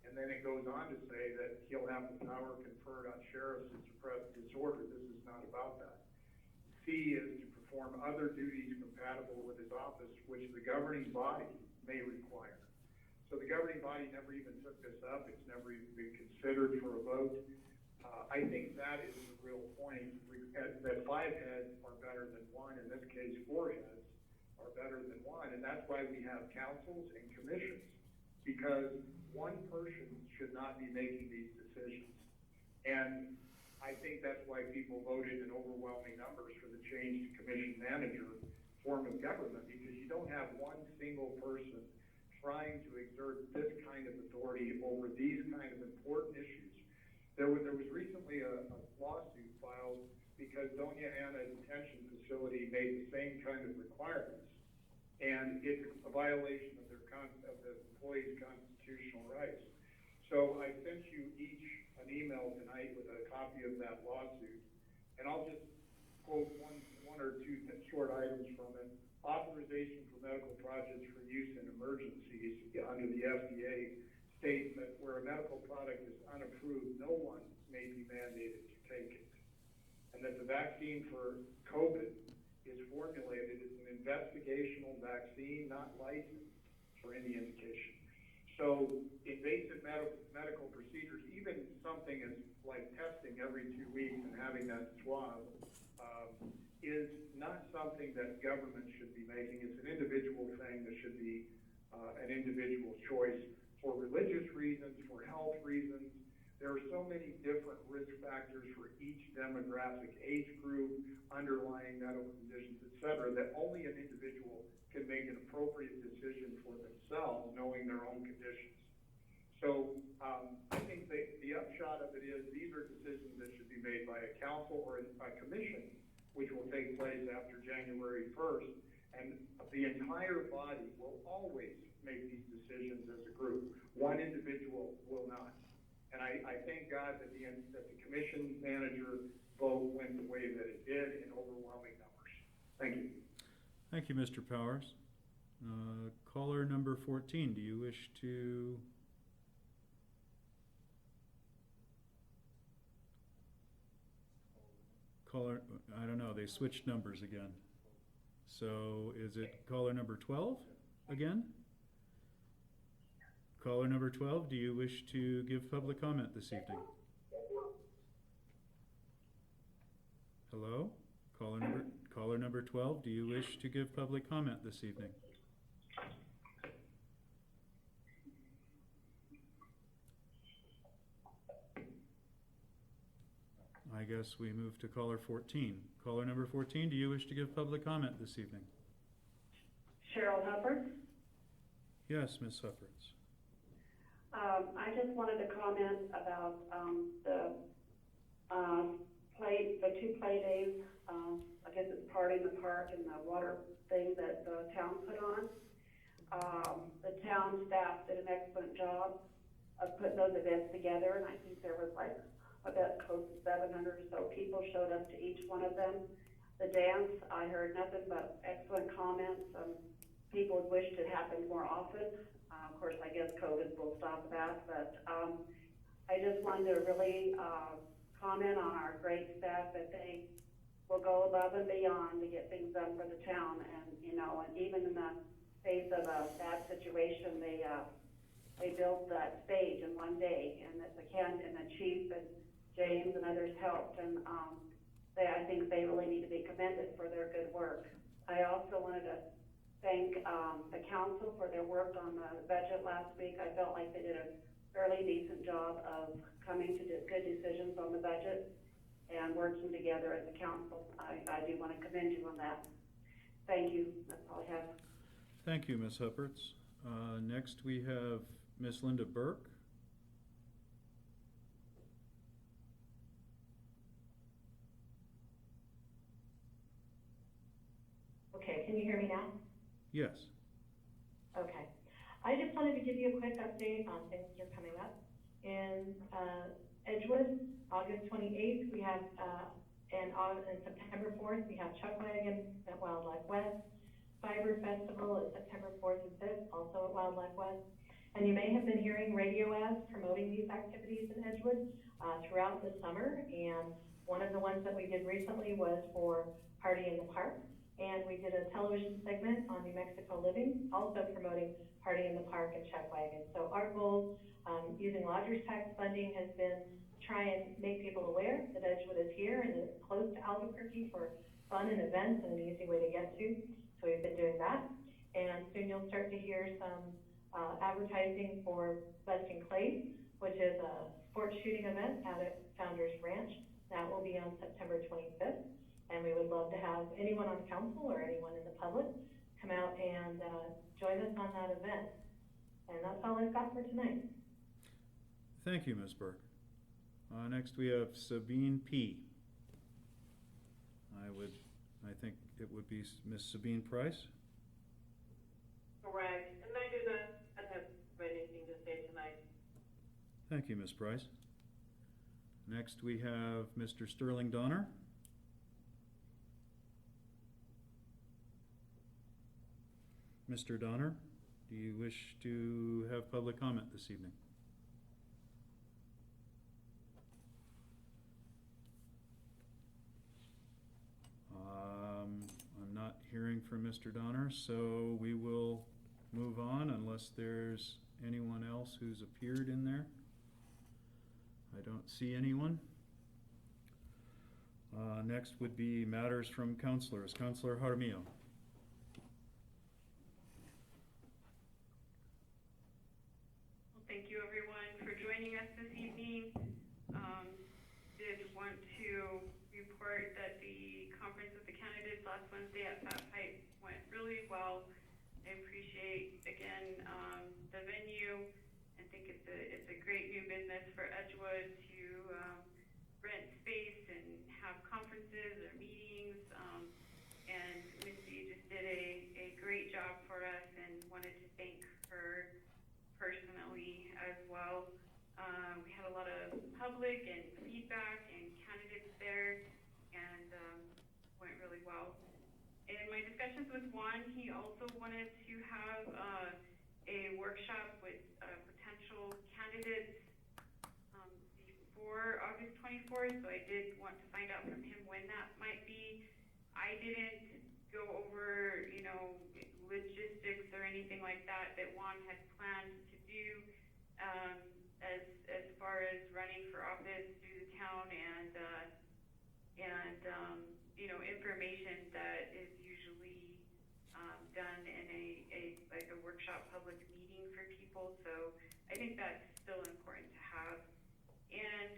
And then it goes on to say that he'll have the power conferred on sheriffs to suppress disorder. This is not about that. C is to perform other duties compatible with his office, which the governing body may require. So the governing body never even took this up. It's never even been considered for a vote. I think that is the real point, that 5 heads are better than 1. In this case, 4 heads are better than 1. And that's why we have councils and commissions, because one person should not be making these decisions. And I think that's why people voted in overwhelming numbers for the change to commission manager form of government, because you don't have one single person trying to exert this kind of authority over these kind of important issues. There was recently a lawsuit filed because Doña Ana Detention Facility made the same kind of requirements, and it's a violation of the employees' constitutional rights. So I sent you each an email tonight with a copy of that lawsuit, and I'll just quote one or two short items from it. Authorization for medical projects for use in emergencies under the FDA states that where a medical product is unapproved, no one may be mandated to take it. And that the vaccine for COVID is formulated as an investigational vaccine, not licensed for any indication. So invasive medical procedures, even something as like testing every 2 weeks and having that swab, is not something that government should be making. It's an individual thing that should be an individual choice for religious reasons, for health reasons. There are so many different risk factors for each demographic, age group, underlying medical conditions, et cetera, that only an individual can make an appropriate decision for themselves, knowing their own conditions. So I think the upshot of it is these are decisions that should be made by a council or a commission, which will take place after January 1st, and the entire body will always make these decisions as a group. One individual will not. And I thank God that the commission manager vote went the way that it did in overwhelming numbers. Thank you. Thank you, Mr. Powers. Caller number 14, do you wish to? Caller, I don't know, they switched numbers again. So is it caller number 12 again? Caller number 12, do you wish to give public comment this evening? Hello? Caller number 12, do you wish to give public comment this evening? I guess we move to caller 14. Caller number 14, do you wish to give public comment this evening? Cheryl Hubbard. Yes, Ms. Hufferts. I just wanted to comment about the two play days. I guess it's Party in the Park and the water thing that the town put on. The town staff did an excellent job of putting those events together, and I think there was like, I bet close to 700 or so people showed up to each one of them. The dance, I heard nothing but excellent comments. People would wish it happened more often. Of course, I guess COVID will stop that, but I just wanted to really comment on our great staff that they will go above and beyond to get things done for the town. And, you know, and even in the face of a bad situation, they built that stage in one day, and that the chief and James and others helped, and I think they really need to be commended for their good work. I also wanted to thank the council for their work on the budget last week. I felt like they did a fairly decent job of coming to good decisions on the budget and working together as a council. I do want to commend you on that. Thank you. That's all I have. Thank you, Ms. Hupperts. Next we have Ms. Linda Burke. Okay, can you hear me now? Yes. Okay. I just wanted to give you a quick update on things that are coming up. In Edgewood, August 28th, we have, and September 4th, we have Chuck Wagon at Wildlife West. Fiber Festival is September 4th and 5th, also at Wildlife West. And you may have been hearing radio ads promoting these activities in Edgewood throughout the summer. And one of the ones that we did recently was for Party in the Park. And we did a television segment on New Mexico Living, also promoting Party in the Park and Chuck Wagon. So our goal, using lodgers tax funding, has been to try and make people aware that Edgewood is here and it's close to Albuquerque for fun and events and an easy way to get to. So we've been doing that. And soon you'll start to hear some advertising for Busting Clays, which is a sports shooting event out at Founders Ranch. That will be on September 25th. And we would love to have anyone on council or anyone in the public come out and join us on that event. And that's all I've got for tonight. Thank you, Ms. Burke. Next we have Sabine P. I think it would be Ms. Sabine Price. Correct, and I do not have anything to say tonight. Thank you, Ms. Price. Next we have Mr. Sterling Donner. Mr. Donner, do you wish to have public comment this evening? I'm not hearing from Mr. Donner, so we will move on unless there's anyone else who's appeared in there. I don't see anyone. Next would be matters from councilors. Councilor Jaramillo. Well, thank you everyone for joining us this evening. Did want to report that the conference with the candidates last Wednesday at Fat Pipe went really well. I appreciate, again, the venue, and think it's a great new business for Edgewood to rent space and have conferences or meetings. And Misty just did a great job for us, and wanted to thank her personally as well. We had a lot of public and feedback and candidates there, and went really well. In my discussions with Juan, he also wanted to have a workshop with potential candidates before August 24th, so I did want to find out from him when that might be. I didn't go over, logistics or anything like that Juan had planned to do as far as running for office through the town and information that is usually done in a workshop public meeting for people. So I think that's still important to have. And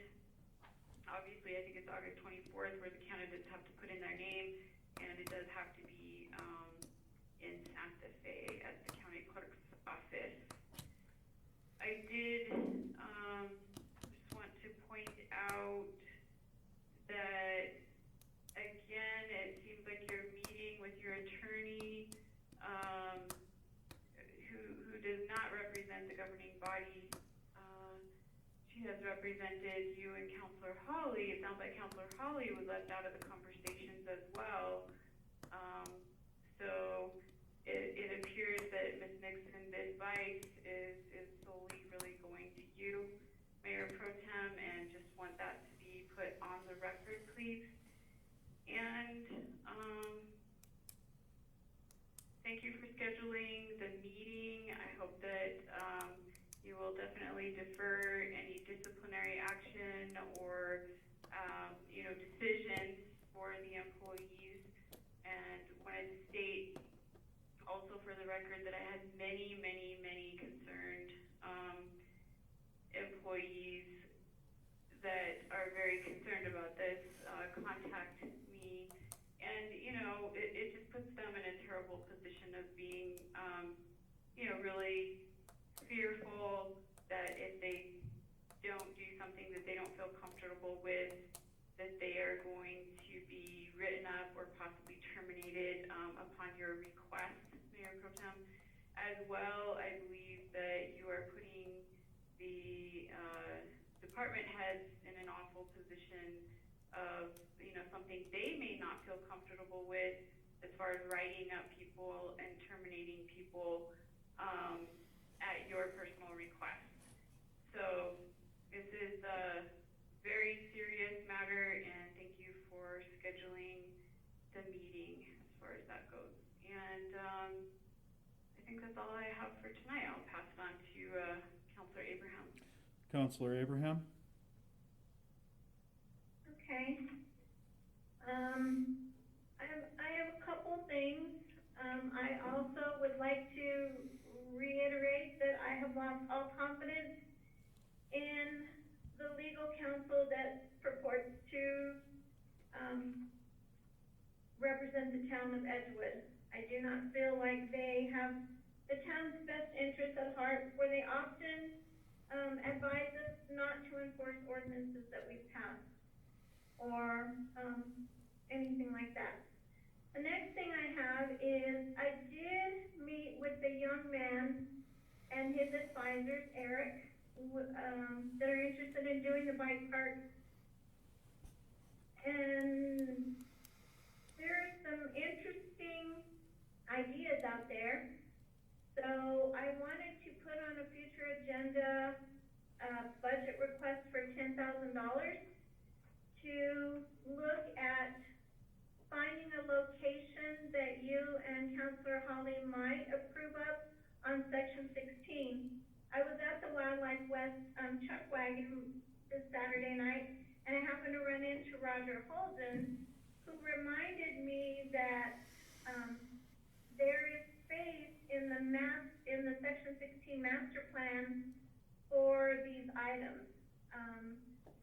obviously, I think it's August 24th where the candidates have to put in their name, and it does have to be in Santa Fe at the county clerk's office. I did just want to point out that, again, it seems like you're meeting with your attorney, who does not represent the governing body. She has represented you and Councilor Hawley. It sounds like Councilor Hawley was left out of the conversations as well. So it appears that Ms. Nixon's advice is solely really going to you, Mayor Pro Tem, and just want that to be put on the record, please. And thank you for scheduling the meeting. I hope that you will definitely defer any disciplinary action or decisions for the employees. And wanted to state also for the record that I had many concerned employees that are very concerned about this contact me, and it just puts them in a terrible position of being really fearful that if they don't do something that they don't feel comfortable with, that they are going to be written up or possibly terminated upon your request, Mayor Pro Tem. As well, I believe that you are putting the department heads in an awful position of something they may not feel comfortable with as far as writing up people and terminating people at your personal request. So this is a very serious matter, and thank you for scheduling the meeting as far as that goes. And I think that's all I have for tonight. I'll pass it on to Councilor Abraham. Councilor Abraham? Okay. I have a couple things. I also would like to reiterate that I have lost all confidence in the legal counsel that purports to represent the town of Edgewood. I do not feel like they have the town's best interest at heart, where they often advise us not to enforce ordinances that we've passed or anything like that. The next thing I have is I did meet with the young man and his advisors, Eric, that are interested in doing the bike park. And there are some interesting ideas out there. So I wanted to put on a future agenda a budget request for $10,000 to look at finding a location that you and Councilor Hawley might approve of on Section 16. I Roger Holden, who reminded me that, there is space in the Section 16 master plan for these items.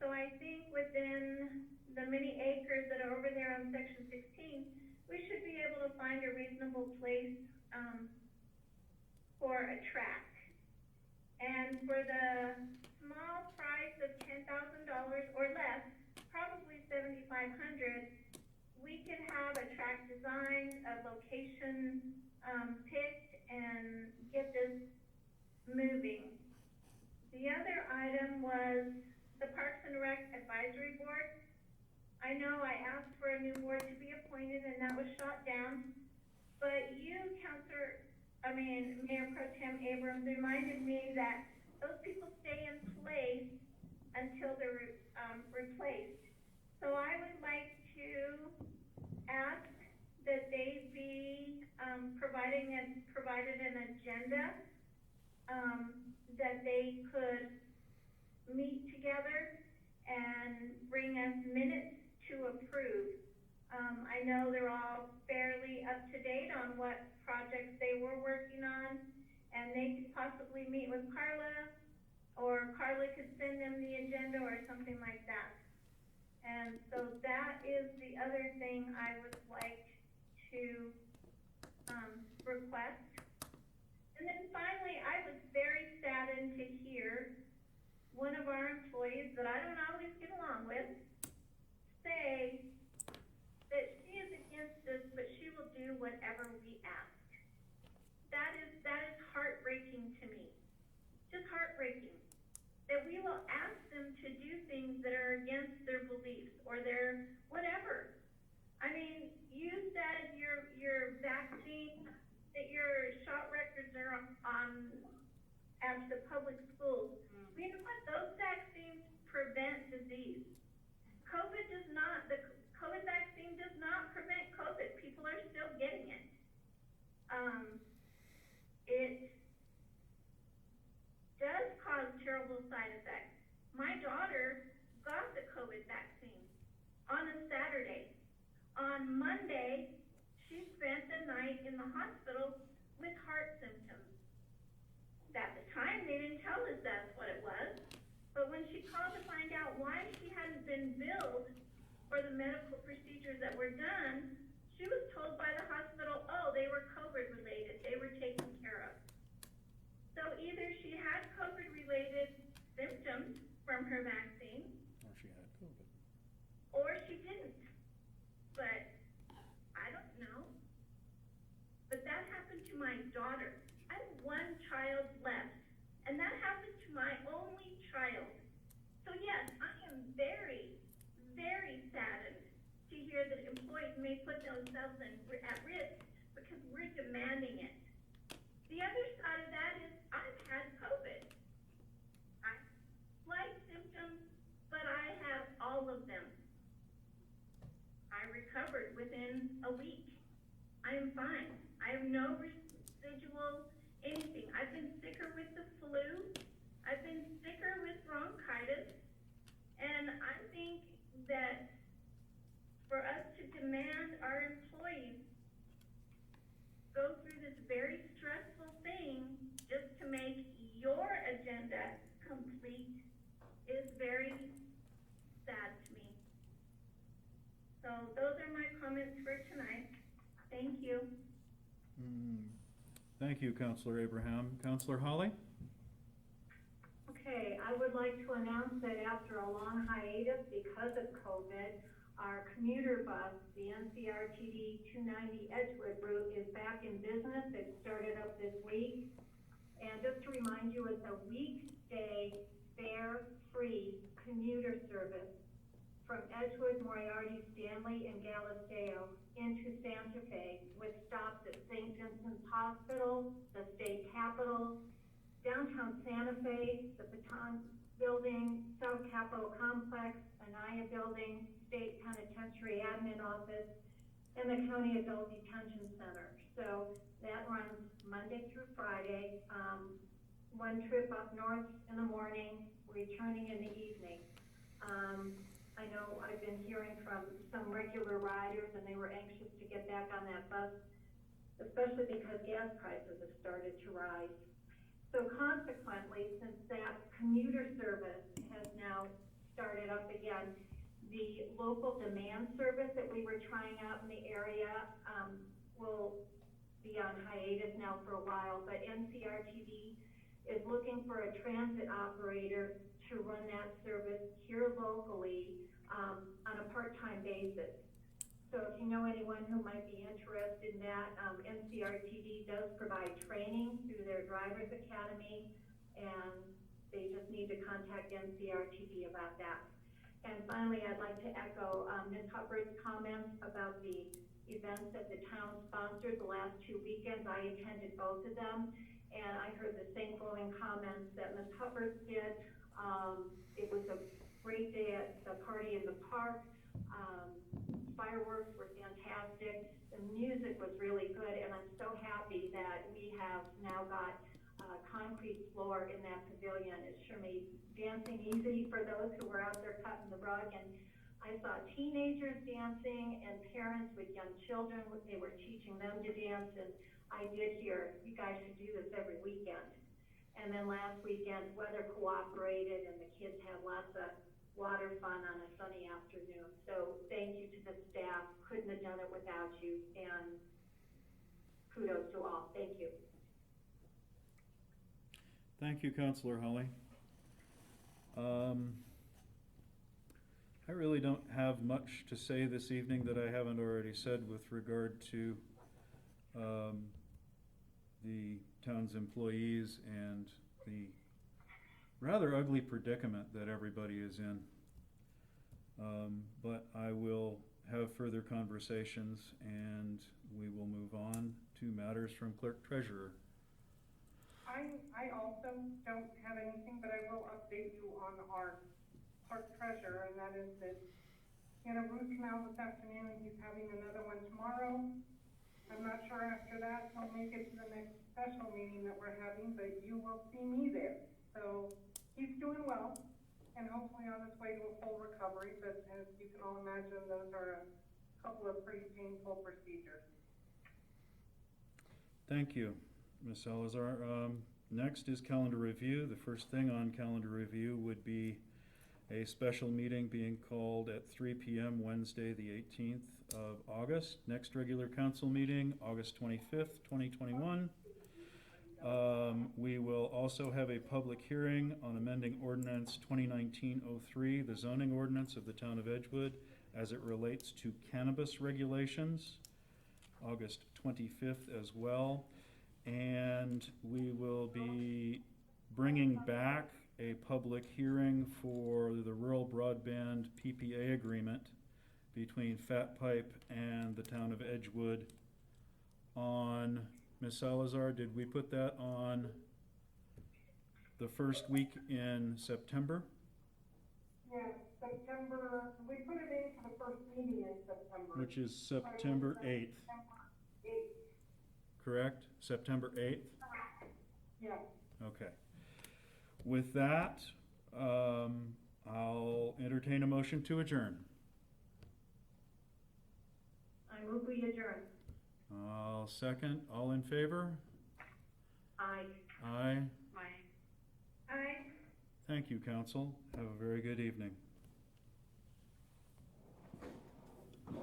So I think within the many acres that are over there on Section 16, we should be able to find a reasonable place, for a track. And for the small price of $10,000 or less, probably $7,500, we could have a track designed, a location, picked, and get this moving. The other item was the Parks and Rec Advisory Board. I know I asked for a new board to be appointed, and that was shot down. But you, Mayor Pro Tem Abrams, reminded me that those people stay in place until they're replaced. So I would like to ask that they be provided an agenda, that they could meet together and bring us minutes to approve. I know they're all fairly up to date on what projects they were working on, and they could possibly meet with Carla, or Carla could send them the agenda or something like that. And so that is the other thing I would like to request. And then finally, I was very saddened to hear one of our employees that I don't always get along with say that she is against this, but she will do whatever we ask. That is heartbreaking to me. Just heartbreaking. That we will ask them to do things that are against their beliefs or their whatever. I mean, you said your vaccine, that your shot records are on at the public schools. You know what? Those vaccines prevent disease. The COVID vaccine does not prevent COVID. People are still getting it. It does cause terrible side effects. My daughter got the COVID vaccine on a Saturday. On Monday, she spent the night in the hospital with heart symptoms. At the time, they didn't tell us that's what it was. But when she called to find out why she hadn't been billed for the medical procedures that were done, she was told by the hospital, oh, they were COVID related. They were taken care of. So either she had COVID related symptoms from her vaccine, Or she had COVID. or she didn't. But I don't know. But that happened to my daughter. I have one child left, and that happened to my only child. So yes, I am very, very saddened to hear that employees may put themselves at risk because we're demanding it. The other side of that is I've had COVID. I have slight symptoms, but I have all of them. I recovered within a week. I am fine. I have no residual anything. I've been sicker with the flu. I've been sicker with bronchitis. And I think that for us to demand our employees go through this very stressful thing just to make your agenda complete is very sad to me. So those are my comments for tonight. Thank you. Thank you, Councilor Abraham. Councilor Holly? Okay, I would like to announce that after a long hiatus because of COVID, our commuter bus, the NCRTD 290 Edgewood route, is back in business. It started up this week. And just to remind you, it's a weekday fare-free commuter service from Edgewood, Moriarty, Stanley, and Galisteo into Santa Fe, with stops at St. Vincent's Hospital, the state capitol, downtown Santa Fe, the Baton Building, South Capitol Complex, Anaya Building, State Penitentiary Admin Office, and the County Adult Detention Center. So that runs Monday through Friday, one trip up north in the morning, returning in the evening. I know I've been hearing from some regular riders, and they were anxious to get back on that bus, especially because gas prices have started to rise. So consequently, since that commuter service has now started up again, the local demand service that we were trying out in the area will be on hiatus now for a while, but NCRTD is looking for a transit operator to run that service here locally on a part-time basis. So if you know anyone who might be interested in that, NCRTD does provide training through their driver's academy, and they just need to contact NCRTD about that. And finally, I'd like to echo Ms. Hubbard's comments about the events that the town sponsored the last 2 weekends. I attended both of them, and I heard the same glowing comments that Ms. Hubbard did. It was a great day at the party in the park. Fireworks were fantastic. The music was really good, and I'm so happy that we have now got concrete floor in that pavilion. It sure made dancing easy for those who were out there cutting the rug. And I saw teenagers dancing and parents with young children. They were teaching them to dance, and I did hear, you guys should do this every weekend. And then last weekend, weather cooperated, and the kids had lots of water fun on a sunny afternoon. So thank you to the staff. Couldn't have done it without you, and kudos to all. Thank you. Thank you, Councilor Holly. I really don't have much to say this evening that I haven't already said with regard to the town's employees and the rather ugly predicament that everybody is in. But I will have further conversations, and we will move on to matters from Clerk Treasurer. I also don't have anything, but I will update you on our clerk treasurer, and that is that he had a root canal this afternoon, and he's having another one tomorrow. I'm not sure after that he'll make it to the next special meeting that we're having, but you will see me there. So he's doing well, and hopefully on his way to a full recovery, but as you can all imagine, those are a couple of pretty painful procedures. Thank you, Ms. Salazar. Next is calendar review. The first thing on calendar review would be a special meeting being called at 3 p.m. Wednesday, the 18th of August. Next regular council meeting, August 25th, 2021. We will also have a public hearing on amending ordinance 2019-03, the zoning ordinance of the town of Edgewood as it relates to cannabis regulations, August 25th as well. And we will be bringing back a public hearing for the rural broadband PPA agreement between Fat Pipe and the town of Edgewood on, Ms. Salazar, did we put that on the first week in September? Yes, September, we put it in for the first meeting in September. Which is September 8th. September 8th. Correct? September 8th? Yeah. Okay. With that, I'll entertain a motion to adjourn. I move we adjourn. I'll second. All in favor? Aye. Aye. Aye. Aye. Thank you, council. Have a very good evening.